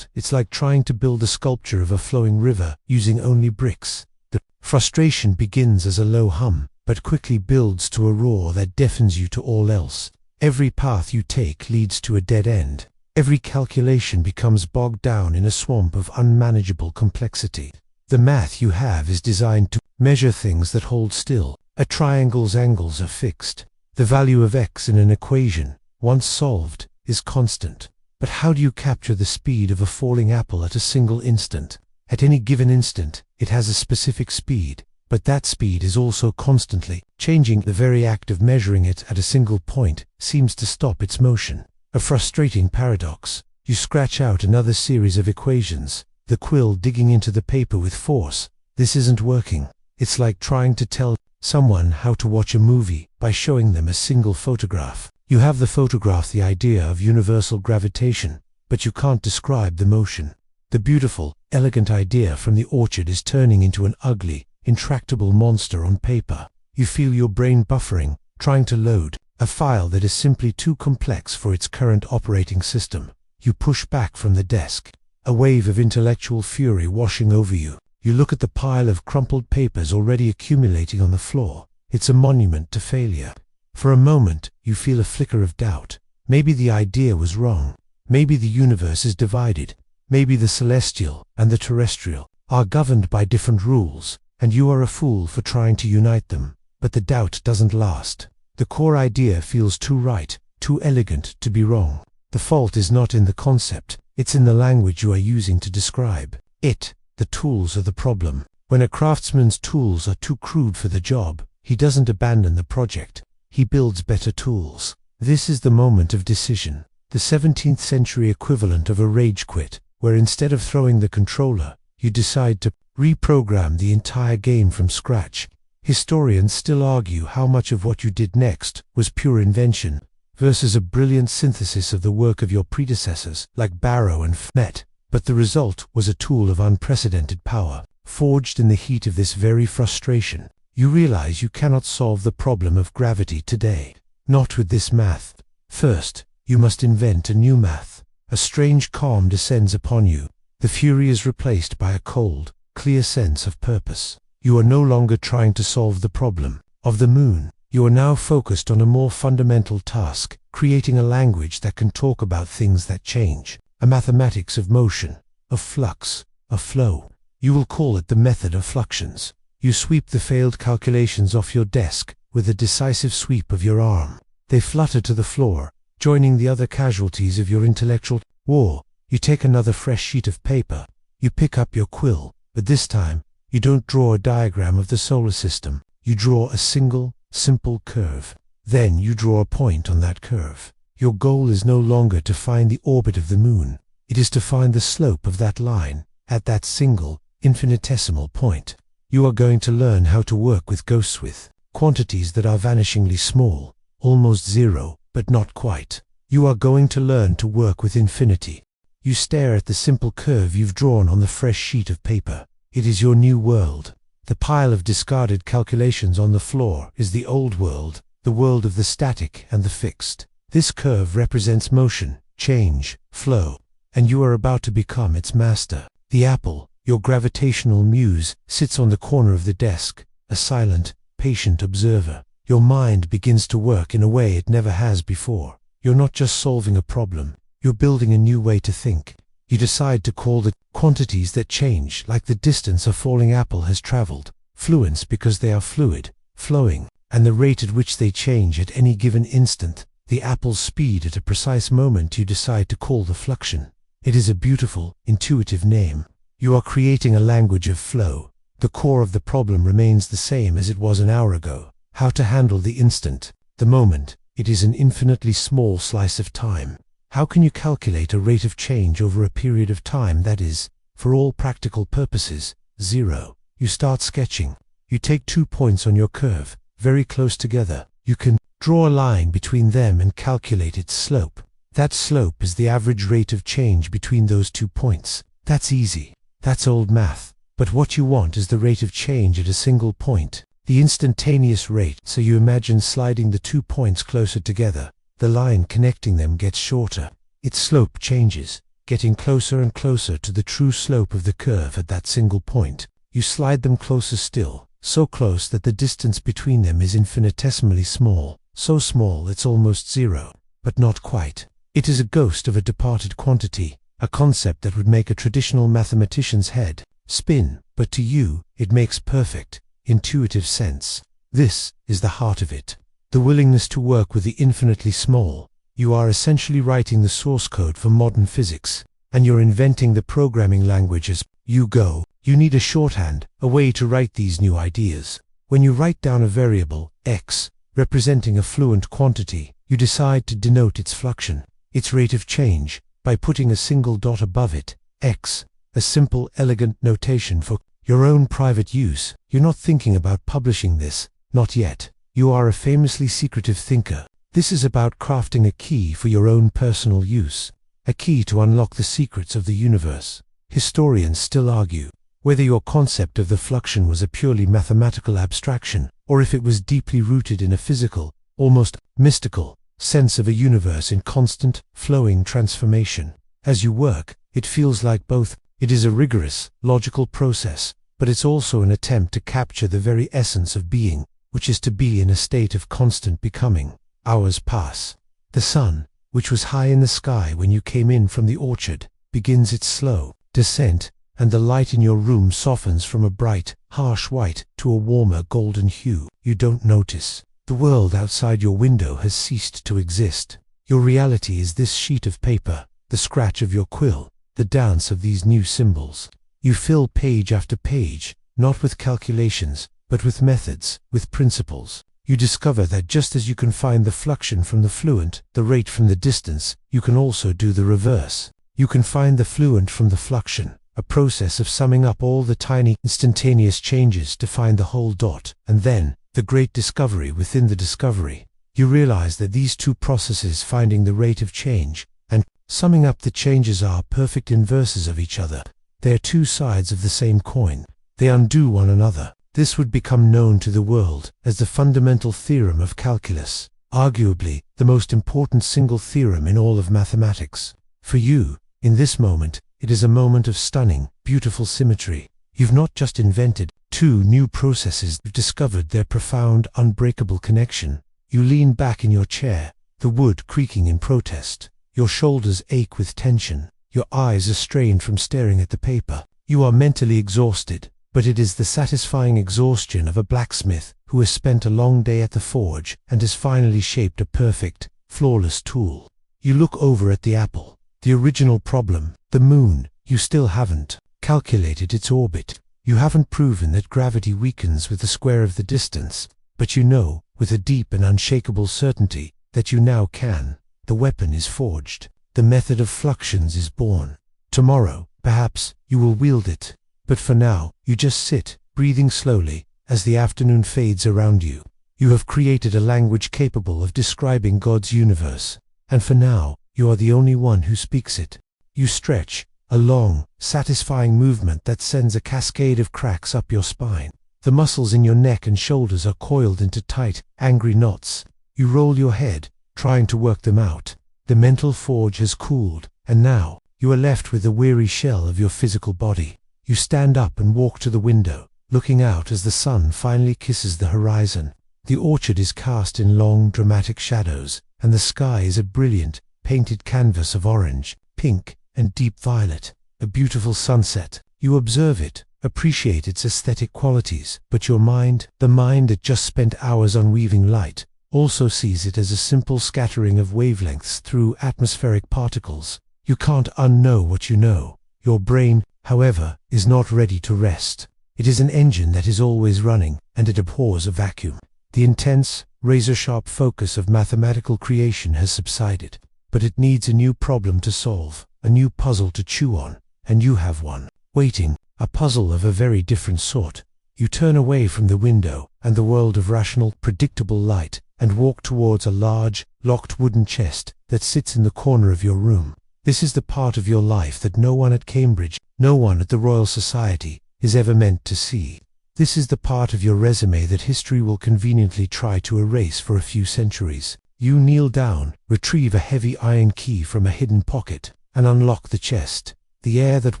It's like trying to build a sculpture of a flowing river using only bricks. The frustration begins as a low hum, but quickly builds to a roar that deafens you to all else. Every path you take leads to a dead end. Every calculation becomes bogged down in a swamp of unmanageable complexity. The math you have is designed to measure things that hold still. A triangle's angles are fixed. The value of x in an equation, once solved, is constant. But how do you capture the speed of a falling apple at a single instant? At any given instant, it has a specific speed, but that speed is also constantly changing. The very act of measuring it at a single point seems to stop its motion. A frustrating paradox. You scratch out another series of equations, the quill digging into the paper with force. This isn't working. It's like trying to tell someone how to watch a movie by showing them a single photograph. You have the photograph, the idea of universal gravitation, but you can't describe the motion. The beautiful, elegant idea from the orchard is turning into an ugly, intractable monster on paper. You feel your brain buffering, trying to load a file that is simply too complex for its current operating system. You push back from the desk, a wave of intellectual fury washing over you. You look at the pile of crumpled papers already accumulating on the floor. It's a monument to failure. For a moment, you feel a flicker of doubt. Maybe the idea was wrong. Maybe the universe is divided. Maybe the celestial and the terrestrial are governed by different rules, and you are a fool for trying to unite them. But the doubt doesn't last. The core idea feels too right, too elegant to be wrong. The fault is not in the concept, it's in the language you are using to describe it. The tools are the problem. When a craftsman's tools are too crude for the job, he doesn't abandon the project. He builds better tools. This is the moment of decision, the 17th century equivalent of a rage quit, where instead of throwing the controller, you decide to reprogram the entire game from scratch. Historians still argue how much of what you did next was pure invention versus a brilliant synthesis of the work of your predecessors like Barrow and Met. But the result was a tool of unprecedented power, forged in the heat of this very frustration. You realize you cannot solve the problem of gravity today. Not with this math. First, you must invent a new math. A strange calm descends upon you. The fury is replaced by a cold, clear sense of purpose. You are no longer trying to solve the problem of the moon. You are now focused on a more fundamental task, creating a language that can talk about things that change. A mathematics of motion, of flux, of flow. You will call it the method of fluxions. You sweep the failed calculations off your desk with a decisive sweep of your arm. They flutter to the floor, joining the other casualties of your intellectual war. You take another fresh sheet of paper. You pick up your quill, but this time, you don't draw a diagram of the solar system. You draw a single, simple curve. Then you draw a point on that curve. Your goal is no longer to find the orbit of the moon. It is to find the slope of that line, at that single, infinitesimal point. You are going to learn how to work with ghosts, with quantities that are vanishingly small, almost zero, but not quite. You are going to learn to work with infinity. You stare at the simple curve you've drawn on the fresh sheet of paper. It is your new world. The pile of discarded calculations on the floor is the old world, the world of the static and the fixed. This curve represents motion, change, flow, and you are about to become its master. The apple, your gravitational muse, sits on the corner of the desk, a silent, patient observer. Your mind begins to work in a way it never has before. You're not just solving a problem, you're building a new way to think. You decide to call the quantities that change, like the distance a falling apple has traveled, fluence, because they are fluid, flowing, and the rate at which they change at any given instant, the apple's speed at a precise moment, you decide to call the fluxion. It is a beautiful, intuitive name. You are creating a language of flow. The core of the problem remains the same as it was an hour ago. How to handle the instant, the moment. It is an infinitely small slice of time. How can you calculate a rate of change over a period of time that is, for all practical purposes, zero? You start sketching. You take 2 points on your curve, very close together. You can draw a line between them and calculate its slope. That slope is the average rate of change between those 2 points. That's easy. That's old math. But what you want is the rate of change at a single point, the instantaneous rate. So you imagine sliding the 2 points closer together. The line connecting them gets shorter. Its slope changes, getting closer and closer to the true slope of the curve at that single point. You slide them closer still, so close that the distance between them is infinitesimally small, so small it's almost zero, but not quite. It is a ghost of a departed quantity, a concept that would make a traditional mathematician's head spin, but to you, it makes perfect, intuitive sense. This is the heart of it. The willingness to work with the infinitely small. You are essentially writing the source code for modern physics, and you're inventing the programming language as you go. You need a shorthand, a way to write these new ideas. When you write down a variable, x, representing a fluent quantity, you decide to denote its fluxion, its rate of change, by putting a single dot above it, x, a simple, elegant notation for your own private use. You're not thinking about publishing this, not yet. You are a famously secretive thinker. This is about crafting a key for your own personal use, a key to unlock the secrets of the universe. Historians still argue whether your concept of the fluxion was a purely mathematical abstraction, or if it was deeply rooted in a physical, almost mystical, sense of a universe in constant, flowing transformation. As you work, it feels like both. It is a rigorous, logical process, but it's also an attempt to capture the very essence of being, which is to be in a state of constant becoming. Hours pass. The sun, which was high in the sky when you came in from the orchard, begins its slow descent, and the light in your room softens from a bright, harsh white to a warmer golden hue. You don't notice. The world outside your window has ceased to exist. Your reality is this sheet of paper, the scratch of your quill, the dance of these new symbols. You fill page after page, not with calculations, but with methods, with principles. You discover that just as you can find the fluxion from the fluent, the rate from the distance, you can also do the reverse. You can find the fluent from the fluxion, a process of summing up all the tiny, instantaneous changes to find the whole dot, and then, the great discovery within the discovery. You realize that these two processes, finding the rate of change and summing up the changes, are perfect inverses of each other. They are two sides of the same coin. They undo one another. This would become known to the world as the fundamental theorem of calculus, arguably the most important single theorem in all of mathematics. For you, in this moment, it is a moment of stunning, beautiful symmetry. You've not just invented two new processes, you've discovered their profound, unbreakable connection. You lean back in your chair, the wood creaking in protest. Your shoulders ache with tension. Your eyes are strained from staring at the paper. You are mentally exhausted, but it is the satisfying exhaustion of a blacksmith who has spent a long day at the forge and has finally shaped a perfect, flawless tool. You look over at the apple, the original problem, the moon. You still haven't calculated its orbit. You haven't proven that gravity weakens with the square of the distance, but you know, with a deep and unshakable certainty, that you now can. The weapon is forged. The method of fluxions is born. Tomorrow, perhaps, you will wield it. But for now, you just sit, breathing slowly, as the afternoon fades around you. You have created a language capable of describing God's universe, and for now, you are the only one who speaks it. You stretch, a long, satisfying movement that sends a cascade of cracks up your spine. The muscles in your neck and shoulders are coiled into tight, angry knots. You roll your head, trying to work them out. The mental forge has cooled, and now you are left with the weary shell of your physical body. You stand up and walk to the window, looking out as the sun finally kisses the horizon. The orchard is cast in long, dramatic shadows, and the sky is a brilliant, painted canvas of orange, pink, and deep violet. A beautiful sunset. You observe it, appreciate its aesthetic qualities, but your mind, the mind that just spent hours unweaving light, also sees it as a simple scattering of wavelengths through atmospheric particles. You can't unknow what you know. Your brain, however, is not ready to rest. It is an engine that is always running, and it abhors a vacuum. The intense, razor-sharp focus of mathematical creation has subsided, but it needs a new problem to solve, a new puzzle to chew on, and you have one, waiting, a puzzle of a very different sort. You turn away from the window and the world of rational, predictable light, and walk towards a large, locked wooden chest that sits in the corner of your room. This is the part of your life that no one at Cambridge, no one at the Royal Society, is ever meant to see. This is the part of your resume that history will conveniently try to erase for a few centuries. You kneel down, retrieve a heavy iron key from a hidden pocket, and unlock the chest. The air that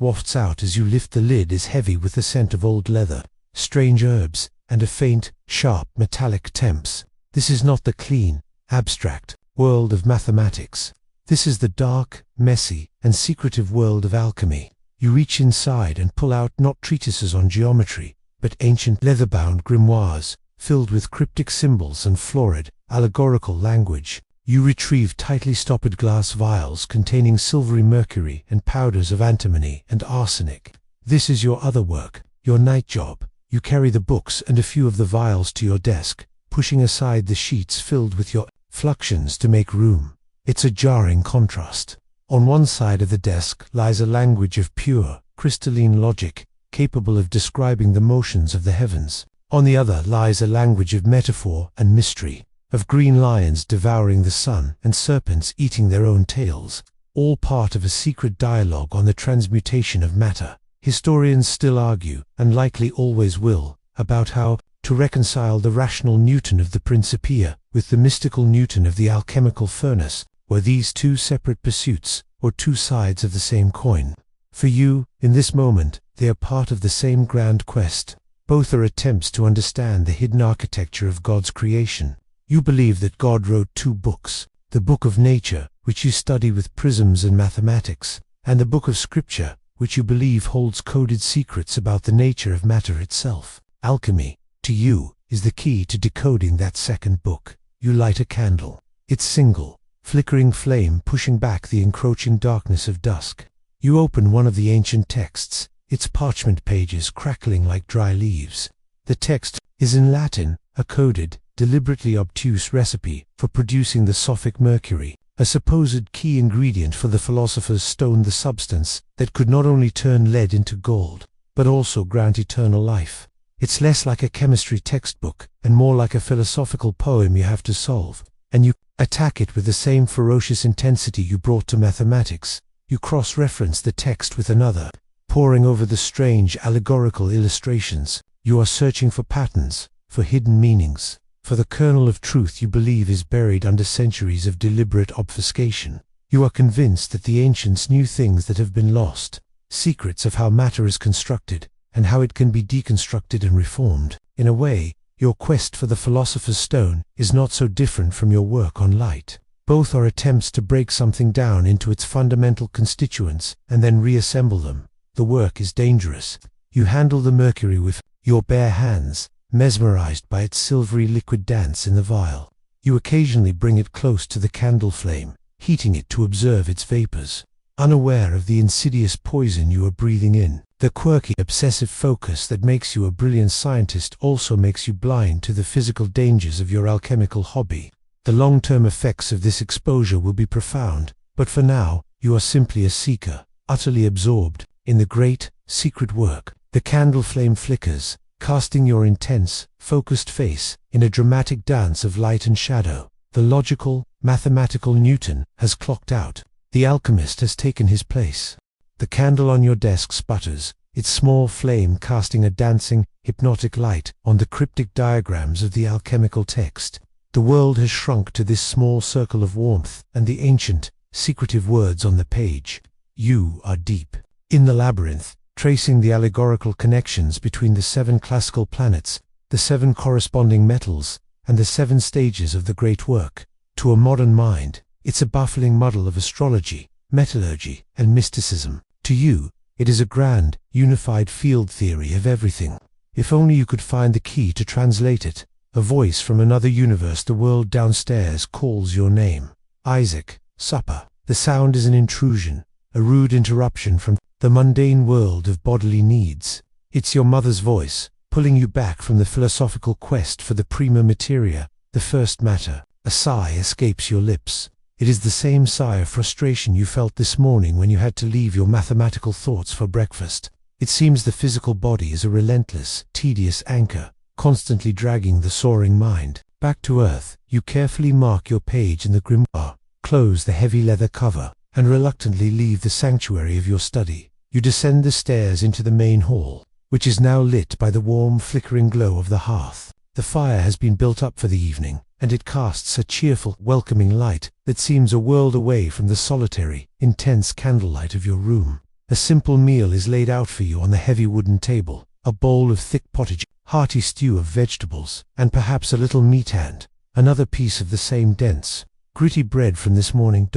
wafts out as you lift the lid is heavy with the scent of old leather, strange herbs, and a faint, sharp, metallic temps. This is not the clean, abstract world of mathematics. This is the dark, messy, and secretive world of alchemy. You reach inside and pull out not treatises on geometry, but ancient leather-bound grimoires, filled with cryptic symbols and florid, allegorical language. You retrieve tightly stoppered glass vials containing silvery mercury and powders of antimony and arsenic. This is your other work, your night job. You carry the books and a few of the vials to your desk, pushing aside the sheets filled with your fluxions to make room. It's a jarring contrast. On one side of the desk lies a language of pure, crystalline logic, capable of describing the motions of the heavens. On the other lies a language of metaphor and mystery, of green lions devouring the sun and serpents eating their own tails, all part of a secret dialogue on the transmutation of matter. Historians still argue, and likely always will, about how to reconcile the rational Newton of the Principia with the mystical Newton of the alchemical furnace. Were these two separate pursuits, or two sides of the same coin? For you, in this moment, they are part of the same grand quest. Both are attempts to understand the hidden architecture of God's creation. You believe that God wrote two books, the book of nature, which you study with prisms and mathematics, and the book of scripture, which you believe holds coded secrets about the nature of matter itself. Alchemy, to you, is the key to decoding that second book. You light a candle. Its single, flickering flame pushing back the encroaching darkness of dusk. You open one of the ancient texts, its parchment pages crackling like dry leaves. The text is in Latin, a coded, deliberately obtuse recipe for producing the Sophic mercury, a supposed key ingredient for the philosopher's stone, the substance that could not only turn lead into gold, but also grant eternal life. It's less like a chemistry textbook and more like a philosophical poem you have to solve, and you attack it with the same ferocious intensity you brought to mathematics. You cross-reference the text with another, poring over the strange allegorical illustrations. You are searching for patterns, for hidden meanings, for the kernel of truth you believe is buried under centuries of deliberate obfuscation. You are convinced that the ancients knew things that have been lost, secrets of how matter is constructed, and how it can be deconstructed and reformed. In a way, your quest for the philosopher's stone is not so different from your work on light. Both are attempts to break something down into its fundamental constituents and then reassemble them. The work is dangerous. You handle the mercury with your bare hands, mesmerized by its silvery liquid dance in the vial. You occasionally bring it close to the candle flame, heating it to observe its vapors, unaware of the insidious poison you are breathing in. The quirky, obsessive focus that makes you a brilliant scientist also makes you blind to the physical dangers of your alchemical hobby. The long-term effects of this exposure will be profound, but for now, you are simply a seeker, utterly absorbed in the great, secret work. The candle flame flickers, casting your intense, focused face in a dramatic dance of light and shadow. The logical, mathematical Newton has clocked out. The alchemist has taken his place. The candle on your desk sputters, its small flame casting a dancing, hypnotic light on the cryptic diagrams of the alchemical text. The world has shrunk to this small circle of warmth and the ancient, secretive words on the page. You are deep in the labyrinth, tracing the allegorical connections between the 7 classical planets, the 7 corresponding metals, and the 7 stages of the great work. To a modern mind, it's a baffling muddle of astrology, metallurgy, and mysticism. To you, it is a grand, unified field theory of everything. If only you could find the key to translate it. A voice from another universe, the world downstairs, calls your name. Isaac, supper. The sound is an intrusion, a rude interruption from the mundane world of bodily needs. It's your mother's voice, pulling you back from the philosophical quest for the prima materia, the first matter. A sigh escapes your lips. It is the same sigh of frustration you felt this morning when you had to leave your mathematical thoughts for breakfast. It seems the physical body is a relentless, tedious anchor, constantly dragging the soaring mind back to earth. You carefully mark your page in the grimoire, close the heavy leather cover, and reluctantly leave the sanctuary of your study. You descend the stairs into the main hall, which is now lit by the warm, flickering glow of the hearth. The fire has been built up for the evening, and it casts a cheerful, welcoming light that seems a world away from the solitary, intense candlelight of your room. A simple meal is laid out for you on the heavy wooden table, a bowl of thick pottage, hearty stew of vegetables, and perhaps a little meat hand, another piece of the same dense, gritty bread from this morning.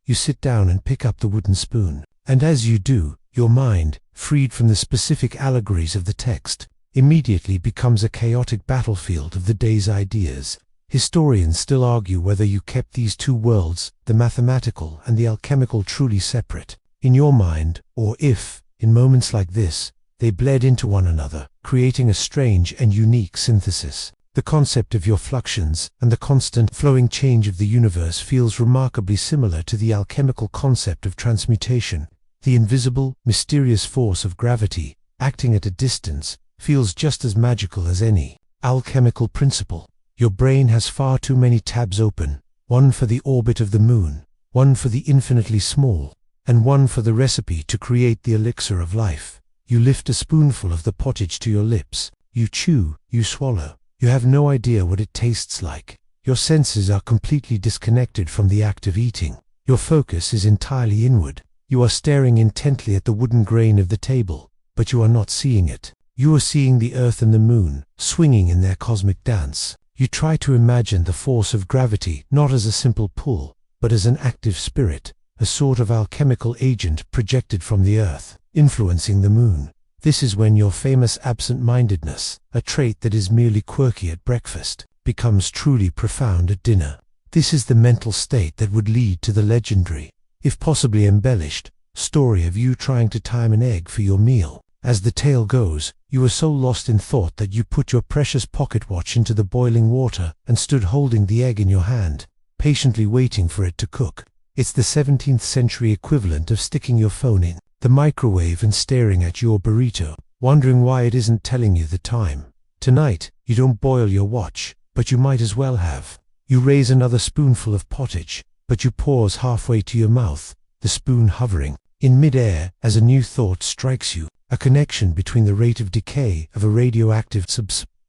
You sit down and pick up the wooden spoon, and as you do, your mind, freed from the specific allegories of the text, immediately becomes a chaotic battlefield of the day's ideas. Historians still argue whether you kept these 2 worlds, the mathematical and the alchemical, truly separate in your mind, or if, in moments like this, they bled into one another, creating a strange and unique synthesis. The concept of your fluxions and the constant flowing change of the universe feels remarkably similar to the alchemical concept of transmutation. The invisible, mysterious force of gravity, acting at a distance, feels just as magical as any alchemical principle. Your brain has far too many tabs open, one for the orbit of the moon, one for the infinitely small, and one for the recipe to create the elixir of life. You lift a spoonful of the pottage to your lips. You chew, you swallow. You have no idea what it tastes like. Your senses are completely disconnected from the act of eating. Your focus is entirely inward. You are staring intently at the wooden grain of the table, but you are not seeing it. You are seeing the earth and the moon, swinging in their cosmic dance. You try to imagine the force of gravity not as a simple pull, but as an active spirit, a sort of alchemical agent projected from the earth, influencing the moon. This is when your famous absent-mindedness, a trait that is merely quirky at breakfast, becomes truly profound at dinner. This is the mental state that would lead to the legendary, if possibly embellished, story of you trying to time an egg for your meal. As the tale goes, you were so lost in thought that you put your precious pocket watch into the boiling water and stood holding the egg in your hand, patiently waiting for it to cook. It's the 17th century equivalent of sticking your phone in the microwave and staring at your burrito, wondering why it isn't telling you the time. Tonight, you don't boil your watch, but you might as well have. You raise another spoonful of pottage, but you pause halfway to your mouth, the spoon hovering in mid-air as a new thought strikes you, a connection between the rate of decay of a radioactive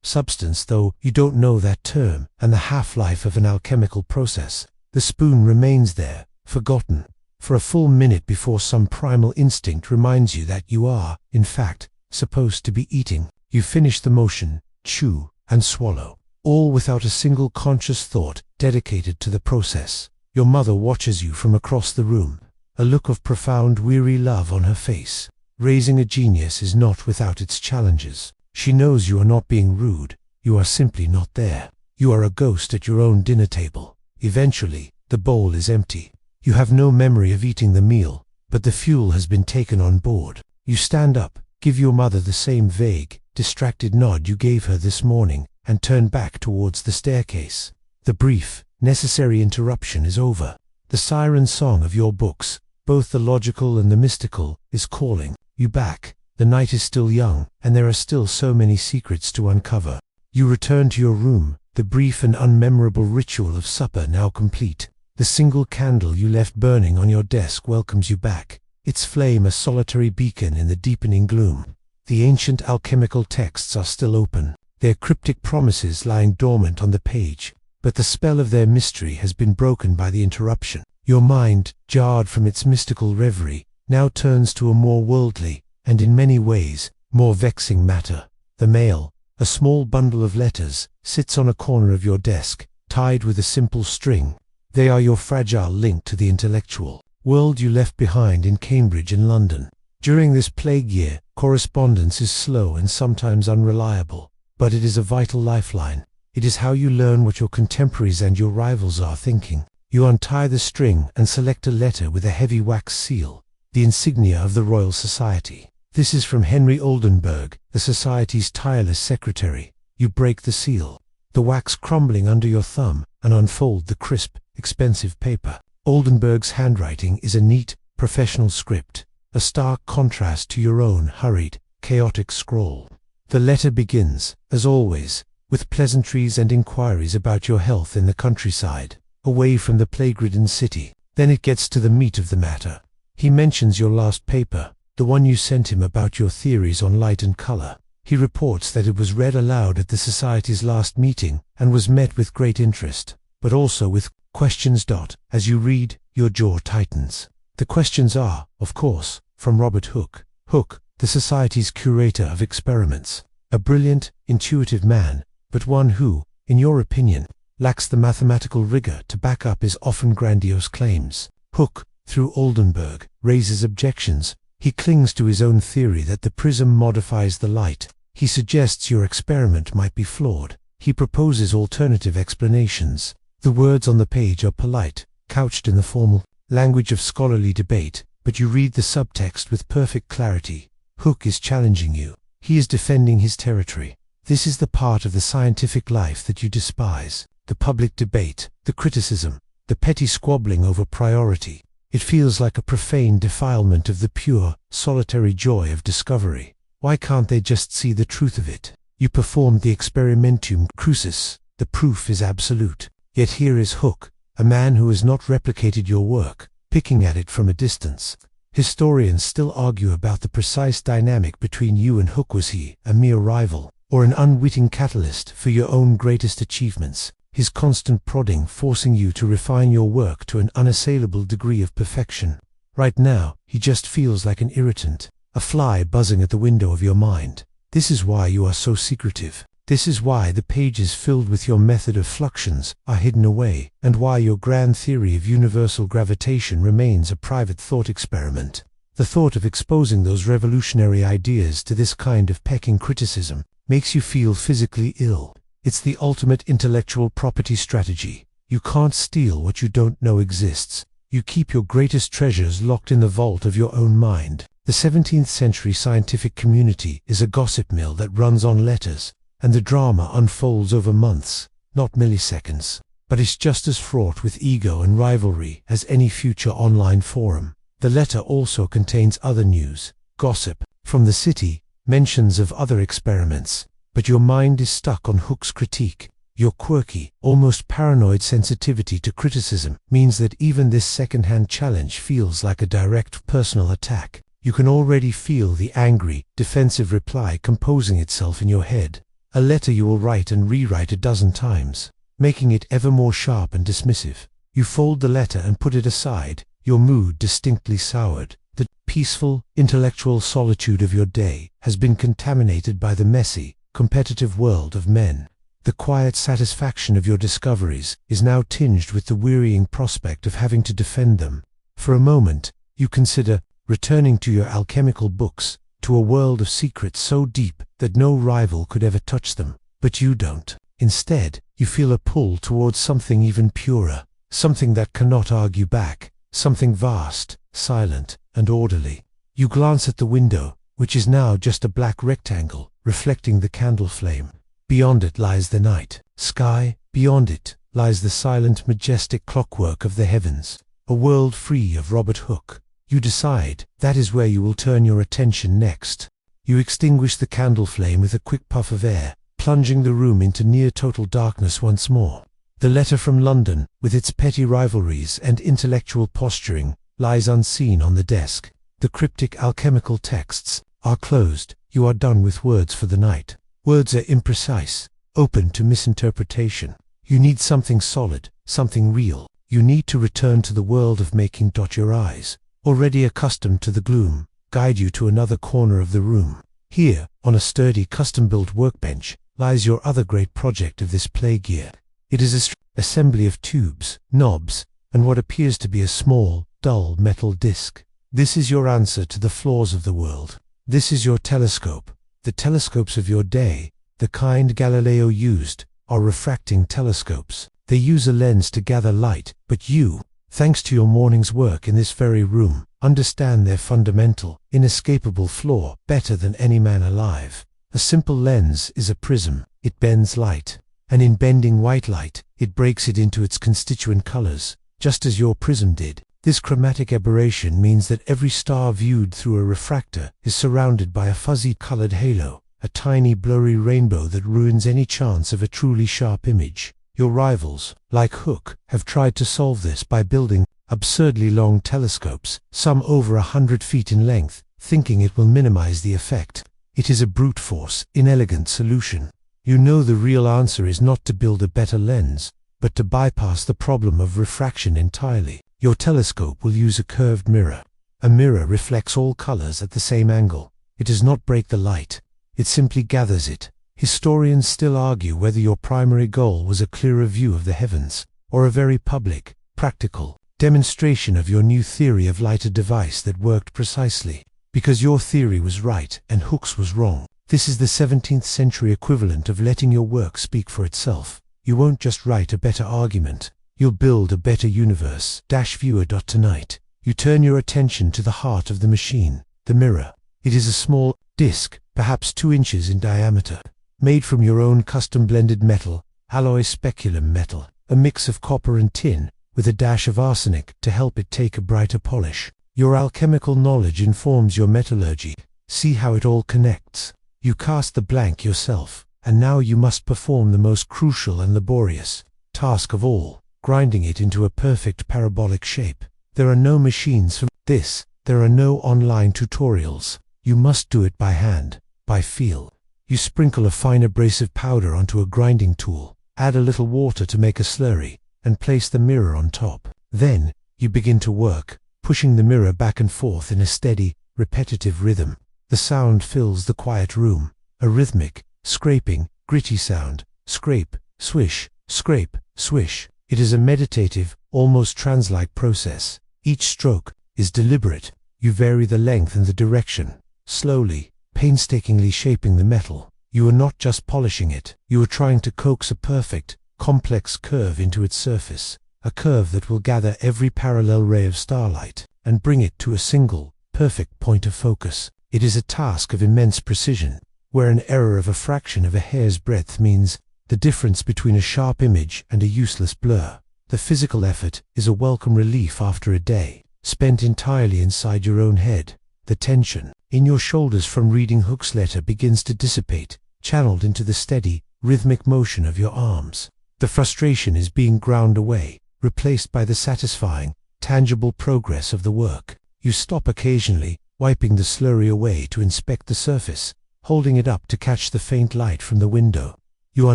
substance, though you don't know that term, and the half-life of an alchemical process. The spoon remains there, forgotten, for a full minute before some primal instinct reminds you that you are, in fact, supposed to be eating. You finish the motion, chew, and swallow, all without a single conscious thought dedicated to the process. Your mother watches you from across the room, a look of profound, weary love on her face. Raising a genius is not without its challenges. She knows you are not being rude, you are simply not there. You are a ghost at your own dinner table. Eventually, the bowl is empty. You have no memory of eating the meal, but the fuel has been taken on board. You stand up, give your mother the same vague, distracted nod you gave her this morning, and turn back towards the staircase. The brief, necessary interruption is over. The siren song of your books, both the logical and the mystical, is calling you back. The night is still young, and there are still so many secrets to uncover. You return to your room, the brief and unmemorable ritual of supper now complete. The single candle you left burning on your desk welcomes you back, its flame a solitary beacon in the deepening gloom. The ancient alchemical texts are still open, their cryptic promises lying dormant on the page, but the spell of their mystery has been broken by the interruption. Your mind, jarred from its mystical reverie, now turns to a more worldly, and in many ways, more vexing matter. The mail, a small bundle of letters, sits on a corner of your desk, tied with a simple string. They are your fragile link to the intellectual world you left behind in Cambridge and London. During this plague year, correspondence is slow and sometimes unreliable, but it is a vital lifeline. It is how you learn what your contemporaries and your rivals are thinking. You untie the string and select a letter with a heavy wax seal, the insignia of the Royal Society. This is from Henry Oldenburg, the Society's tireless secretary. You break the seal, the wax crumbling under your thumb, and unfold the crisp, expensive paper. Oldenburg's handwriting is a neat, professional script, a stark contrast to your own hurried, chaotic scrawl. The letter begins, as always, with pleasantries and inquiries about your health in the countryside, away from the plague-ridden city. Then it gets to the meat of the matter. He mentions your last paper, the one you sent him about your theories on light and color. He reports that it was read aloud at the Society's last meeting and was met with great interest, but also with questions. As you read, your jaw tightens. The questions are, of course, from Robert Hooke. Hooke, the Society's curator of experiments. A brilliant, intuitive man, but one who, in your opinion, lacks the mathematical rigor to back up his often grandiose claims. Hooke, through Oldenburg, raises objections. He clings to his own theory that the prism modifies the light. He suggests your experiment might be flawed. He proposes alternative explanations. The words on the page are polite, couched in the formal language of scholarly debate, but you read the subtext with perfect clarity. Hooke is challenging you. He is defending his territory. This is the part of the scientific life that you despise. The public debate, the criticism, the petty squabbling over priority. It feels like a profane defilement of the pure, solitary joy of discovery. Why can't they just see the truth of it? You performed the experimentum crucis. The proof is absolute. Yet here is Hooke, a man who has not replicated your work, picking at it from a distance. Historians still argue about the precise dynamic between you and Hooke. Was he a mere rival, or an unwitting catalyst for your own greatest achievements? His constant prodding forcing you to refine your work to an unassailable degree of perfection. Right now, he just feels like an irritant, a fly buzzing at the window of your mind. This is why you are so secretive. This is why the pages filled with your method of fluxions are hidden away, and why your grand theory of universal gravitation remains a private thought experiment. The thought of exposing those revolutionary ideas to this kind of pecking criticism makes you feel physically ill. It's the ultimate intellectual property strategy. You can't steal what you don't know exists. You keep your greatest treasures locked in the vault of your own mind. The 17th century scientific community is a gossip mill that runs on letters, and the drama unfolds over months, not milliseconds. But it's just as fraught with ego and rivalry as any future online forum. The letter also contains other news, gossip from the city, mentions of other experiments, but your mind is stuck on Hooke's critique. Your quirky, almost paranoid sensitivity to criticism means that even this second-hand challenge feels like a direct personal attack. You can already feel the angry, defensive reply composing itself in your head. A letter you will write and rewrite a dozen times, making it ever more sharp and dismissive. You fold the letter and put it aside, your mood distinctly soured. The peaceful, intellectual solitude of your day has been contaminated by the messy, competitive world of men. The quiet satisfaction of your discoveries is now tinged with the wearying prospect of having to defend them. For a moment, you consider returning to your alchemical books, to a world of secrets so deep that no rival could ever touch them. But you don't. Instead, you feel a pull towards something even purer, something that cannot argue back, something vast, silent, and orderly. You glance at the window, which is now just a black rectangle, reflecting the candle flame. Beyond it lies the night sky, beyond it lies the silent, majestic clockwork of the heavens, a world free of Robert Hooke. You decide that is where you will turn your attention next. You extinguish the candle flame with a quick puff of air, plunging the room into near total darkness once more. The letter from London, with its petty rivalries and intellectual posturing, lies unseen on the desk. The cryptic alchemical texts are closed, You are done with words for the night. Words are imprecise, open to misinterpretation. You need something solid, something real. You need to return to the world of making. Your eyes, already accustomed to the gloom, guide you to another corner of the room. Here, on a sturdy custom-built workbench, lies your other great project of this plague year. It is an assembly of tubes, knobs, and what appears to be a small, dull metal disc. This is your answer to the flaws of the world. This is your telescope. The telescopes of your day, the kind Galileo used, are refracting telescopes. They use a lens to gather light, but you, thanks to your morning's work in this very room, understand their fundamental, inescapable flaw better than any man alive. A simple lens is a prism. It bends light, and in bending white light, it breaks it into its constituent colors, just as your prism did. This chromatic aberration means that every star viewed through a refractor is surrounded by a fuzzy colored halo, a tiny blurry rainbow that ruins any chance of a truly sharp image. Your rivals, like Hooke, have tried to solve this by building absurdly long telescopes, some over 100 feet in length, thinking it will minimize the effect. It is a brute force, inelegant solution. You know the real answer is not to build a better lens, but to bypass the problem of refraction entirely. Your telescope will use a curved mirror. A mirror reflects all colors at the same angle. It does not break the light. It simply gathers it. Historians still argue whether your primary goal was a clearer view of the heavens, or a very public, practical demonstration of your new theory of light, a device that worked precisely because your theory was right and Hooke's was wrong. This is the 17th century equivalent of letting your work speak for itself. You won't just write a better argument, you'll build a better universe. Viewer. Tonight, you turn your attention to the heart of the machine, the mirror. It is a small disc, perhaps 2 inches in diameter, made from your own custom-blended metal, alloy speculum metal, a mix of copper and tin, with a dash of arsenic to help it take a brighter polish. Your alchemical knowledge informs your metallurgy. See how it all connects. You cast the blank yourself, and now you must perform the most crucial and laborious task of all, grinding it into a perfect parabolic shape. There are no machines for this. There are no online tutorials. You must do it by hand, by feel. You sprinkle a fine abrasive powder onto a grinding tool, add a little water to make a slurry, and place the mirror on top. Then, you begin to work, pushing the mirror back and forth in a steady, repetitive rhythm. The sound fills the quiet room, a rhythmic, scraping, gritty sound. Scrape, swish, scrape, swish. It is a meditative, almost trance-like process. Each stroke is deliberate. You vary the length and the direction, slowly, painstakingly shaping the metal. You are not just polishing it. You are trying to coax a perfect, complex curve into its surface, a curve that will gather every parallel ray of starlight and bring it to a single, perfect point of focus. It is a task of immense precision, where an error of a fraction of a hair's breadth means the difference between a sharp image and a useless blur. The physical effort is a welcome relief after a day spent entirely inside your own head. The tension in your shoulders from reading Hooke's letter begins to dissipate, channeled into the steady, rhythmic motion of your arms. The frustration is being ground away, replaced by the satisfying, tangible progress of the work. You stop occasionally, wiping the slurry away to inspect the surface, holding it up to catch the faint light from the window. You are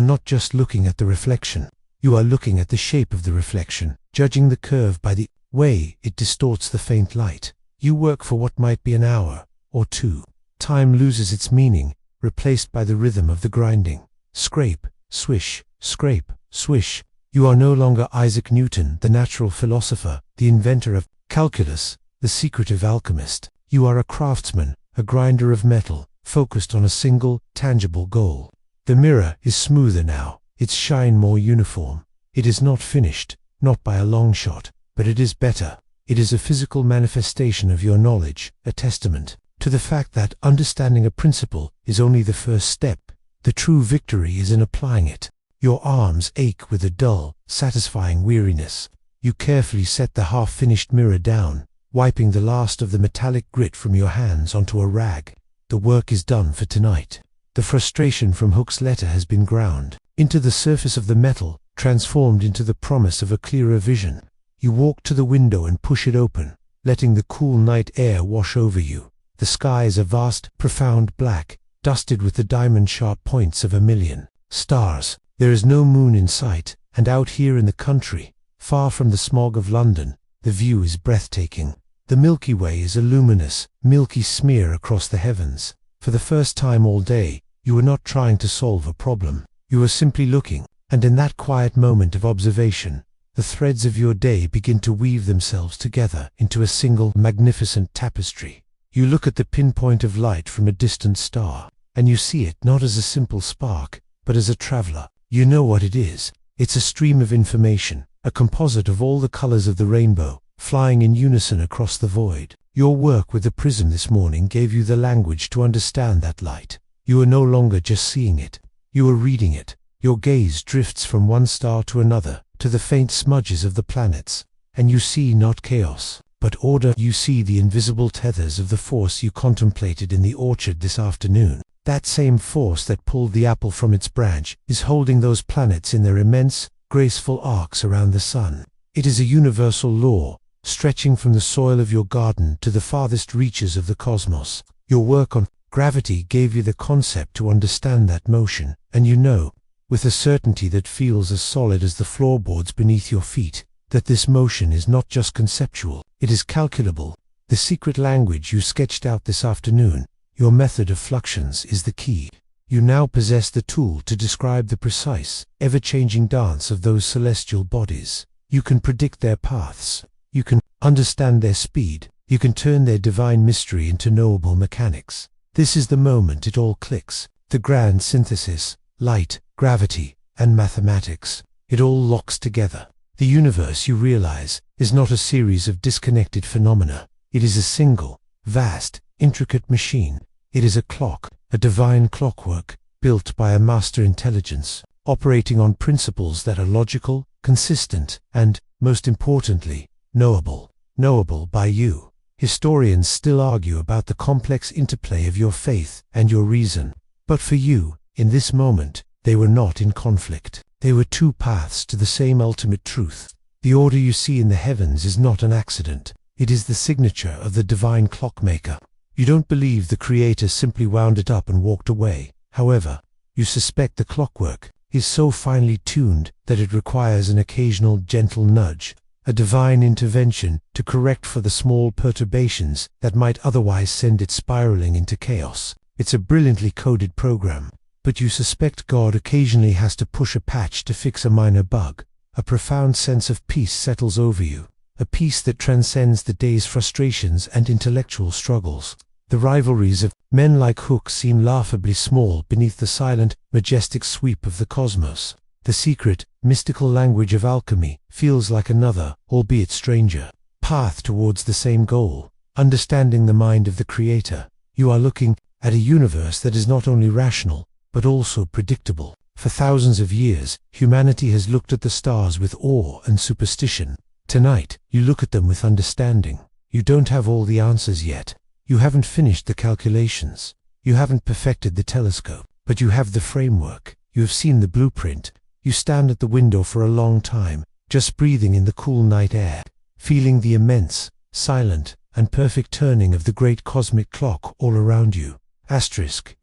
not just looking at the reflection. You are looking at the shape of the reflection, judging the curve by the way it distorts the faint light. You work for what might be an hour or two. Time loses its meaning, replaced by the rhythm of the grinding. Scrape, swish, scrape, swish. You are no longer Isaac Newton, the natural philosopher, the inventor of calculus, the secretive alchemist. You are a craftsman, a grinder of metal, focused on a single, tangible goal. The mirror is smoother now, its shine more uniform. It is not finished, not by a long shot, but it is better. It is a physical manifestation of your knowledge, a testament to the fact that understanding a principle is only the first step. The true victory is in applying it. Your arms ache with a dull, satisfying weariness. You carefully set the half-finished mirror down, wiping the last of the metallic grit from your hands onto a rag. The work is done for tonight. The frustration from Hooke's letter has been ground into the surface of the metal, transformed into the promise of a clearer vision. You walk to the window and push it open, letting the cool night air wash over you. The sky is a vast, profound black, dusted with the diamond-sharp points of a million stars. There is no moon in sight, and out here in the country, far from the smog of London, the view is breathtaking. The Milky Way is a luminous, milky smear across the heavens. For the first time all day, you are not trying to solve a problem. You are simply looking, and in that quiet moment of observation, the threads of your day begin to weave themselves together into a single magnificent tapestry. You look at the pinpoint of light from a distant star, and you see it not as a simple spark, but as a traveler. You know what it is. It's a stream of information, a composite of all the colors of the rainbow, flying in unison across the void. Your work with the prism this morning gave you the language to understand that light. You are no longer just seeing it. You are reading it. Your gaze drifts from one star to another, to the faint smudges of the planets, and you see not chaos, but order. You see the invisible tethers of the force you contemplated in the orchard this afternoon. That same force that pulled the apple from its branch is holding those planets in their immense, graceful arcs around the sun. It is a universal law, stretching from the soil of your garden to the farthest reaches of the cosmos. Your work on gravity gave you the concept to understand that motion, and you know, with a certainty that feels as solid as the floorboards beneath your feet, that this motion is not just conceptual, it is calculable. The secret language you sketched out this afternoon, your method of fluxions, is the key. You now possess the tool to describe the precise, ever-changing dance of those celestial bodies. You can predict their paths. You can understand their speed. You can turn their divine mystery into knowable mechanics. This is the moment it all clicks. The grand synthesis, light, gravity, and mathematics. It all locks together. The universe, you realize, is not a series of disconnected phenomena. It is a single, vast, intricate machine. It is a clock, a divine clockwork, built by a master intelligence, operating on principles that are logical, consistent, and, most importantly, knowable. Knowable by you. Historians still argue about the complex interplay of your faith and your reason. But for you, in this moment, they were not in conflict. They were two paths to the same ultimate truth. The order you see in the heavens is not an accident. It is the signature of the divine clockmaker. You don't believe the Creator simply wound it up and walked away. However, you suspect the clockwork is so finely tuned that it requires an occasional gentle nudge, a divine intervention to correct for the small perturbations that might otherwise send it spiraling into chaos. It's a brilliantly coded program, but you suspect God occasionally has to push a patch to fix a minor bug. A profound sense of peace settles over you, a peace that transcends the day's frustrations and intellectual struggles. The rivalries of men like Hook seem laughably small beneath the silent, majestic sweep of the cosmos. The secret, mystical language of alchemy feels like another, albeit stranger, path towards the same goal. Understanding the mind of the Creator, you are looking at a universe that is not only rational, but also predictable. For thousands of years, humanity has looked at the stars with awe and superstition. Tonight, you look at them with understanding. You don't have all the answers yet. You haven't finished the calculations. You haven't perfected the telescope, but you have the framework. You have seen the blueprint. You stand at the window for a long time, just breathing in the cool night air, feeling the immense, silent, and perfect turning of the great cosmic clock all around you.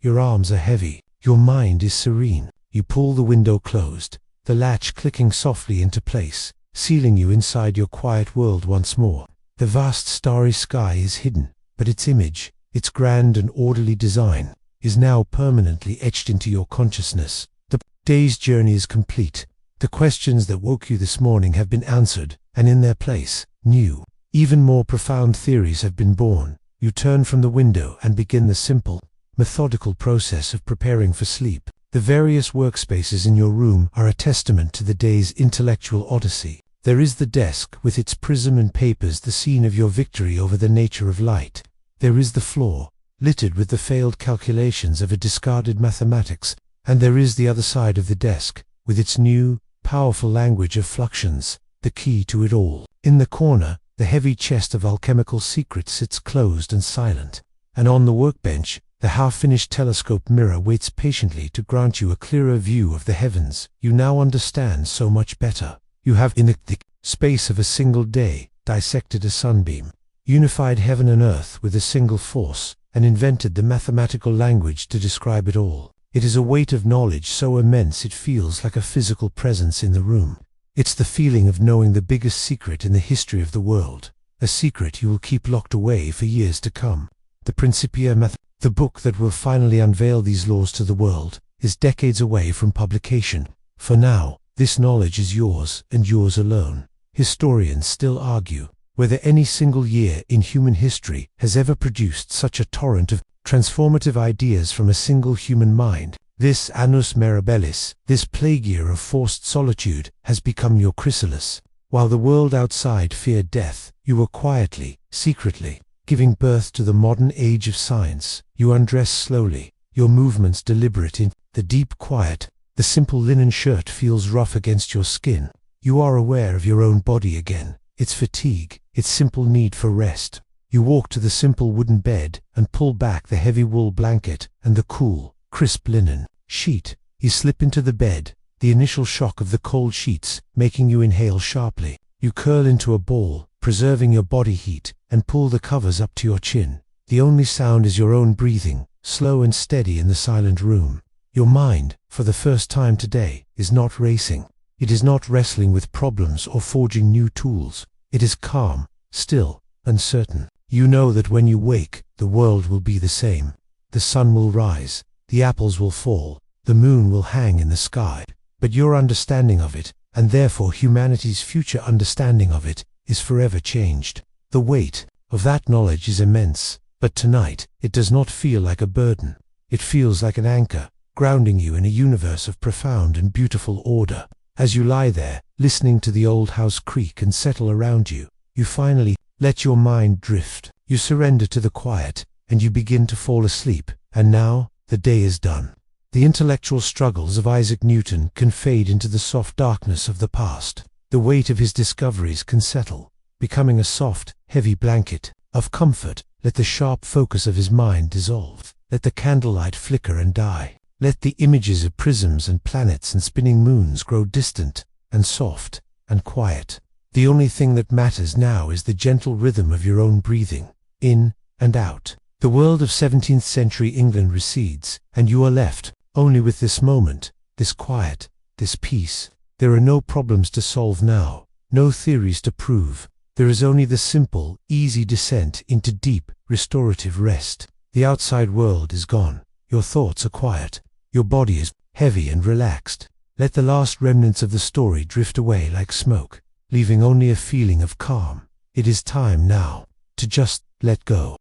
Your arms are heavy. Your mind is serene. You pull the window closed, the latch clicking softly into place, sealing you inside your quiet world once more. The vast starry sky is hidden, but its image, its grand and orderly design, is now permanently etched into your consciousness. The day's journey is complete. The questions that woke you this morning have been answered, and in their place, new, even more profound theories have been born. You turn from the window and begin the simple, methodical process of preparing for sleep. The various workspaces in your room are a testament to the day's intellectual odyssey. There is the desk with its prism and papers, the scene of your victory over the nature of light. There is the floor, littered with the failed calculations of a discarded mathematics, and there is the other side of the desk, with its new, powerful language of fluxions, the key to it all. In the corner, the heavy chest of alchemical secrets sits closed and silent, and on the workbench, the half-finished telescope mirror waits patiently to grant you a clearer view of the heavens. You now understand so much better. You have, in the space of a single day, dissected a sunbeam. unified heaven and earth with a single force, and invented the mathematical language to describe it all. It is a weight of knowledge so immense it feels like a physical presence in the room. It's the feeling of knowing the biggest secret in the history of the world, a secret you will keep locked away for years to come. The Principia Math, the book that will finally unveil these laws to the world, is decades away from publication. For now, this knowledge is yours and yours alone. Historians still argue whether any single year in human history has ever produced such a torrent of transformative ideas from a single human mind. This annus mirabilis, this plague year of forced solitude, has become your chrysalis. While the world outside feared death, you were quietly, secretly, giving birth to the modern age of science. You undress slowly, your movements deliberate in the deep quiet. The simple linen shirt feels rough against your skin. You are aware of your own body again, its fatigue, its simple need for rest. You walk to the simple wooden bed and pull back the heavy wool blanket and the cool, crisp linen sheet. You slip into the bed, the initial shock of the cold sheets making you inhale sharply. You curl into a ball, preserving your body heat, and pull the covers up to your chin. The only sound is your own breathing, slow and steady in the silent room. Your mind, for the first time today, is not racing. It is not wrestling with problems or forging new tools. It is calm, still, uncertain. You know that when you wake, the world will be the same. The sun will rise, the apples will fall, the moon will hang in the sky. But your understanding of it, and therefore humanity's future understanding of it, is forever changed. The weight of that knowledge is immense, but tonight, it does not feel like a burden. It feels like an anchor, grounding you in a universe of profound and beautiful order. As you lie there, listening to the old house creak and settle around you, you finally let your mind drift. You surrender to the quiet, and you begin to fall asleep. And now, the day is done. The intellectual struggles of Isaac Newton can fade into the soft darkness of the past. The weight of his discoveries can settle, becoming a soft, heavy blanket of comfort. Let the sharp focus of his mind dissolve. Let the candlelight flicker and die. Let the images of prisms and planets and spinning moons grow distant and soft and quiet. The only thing that matters now is the gentle rhythm of your own breathing, in and out. The world of 17th century England recedes, and you are left only with this moment, this quiet, this peace. There are no problems to solve now, no theories to prove. There is only the simple, easy descent into deep, restorative rest. The outside world is gone. Your thoughts are quiet. Your body is heavy and relaxed. Let the last remnants of the story drift away like smoke, leaving only a feeling of calm. It is time now to just let go.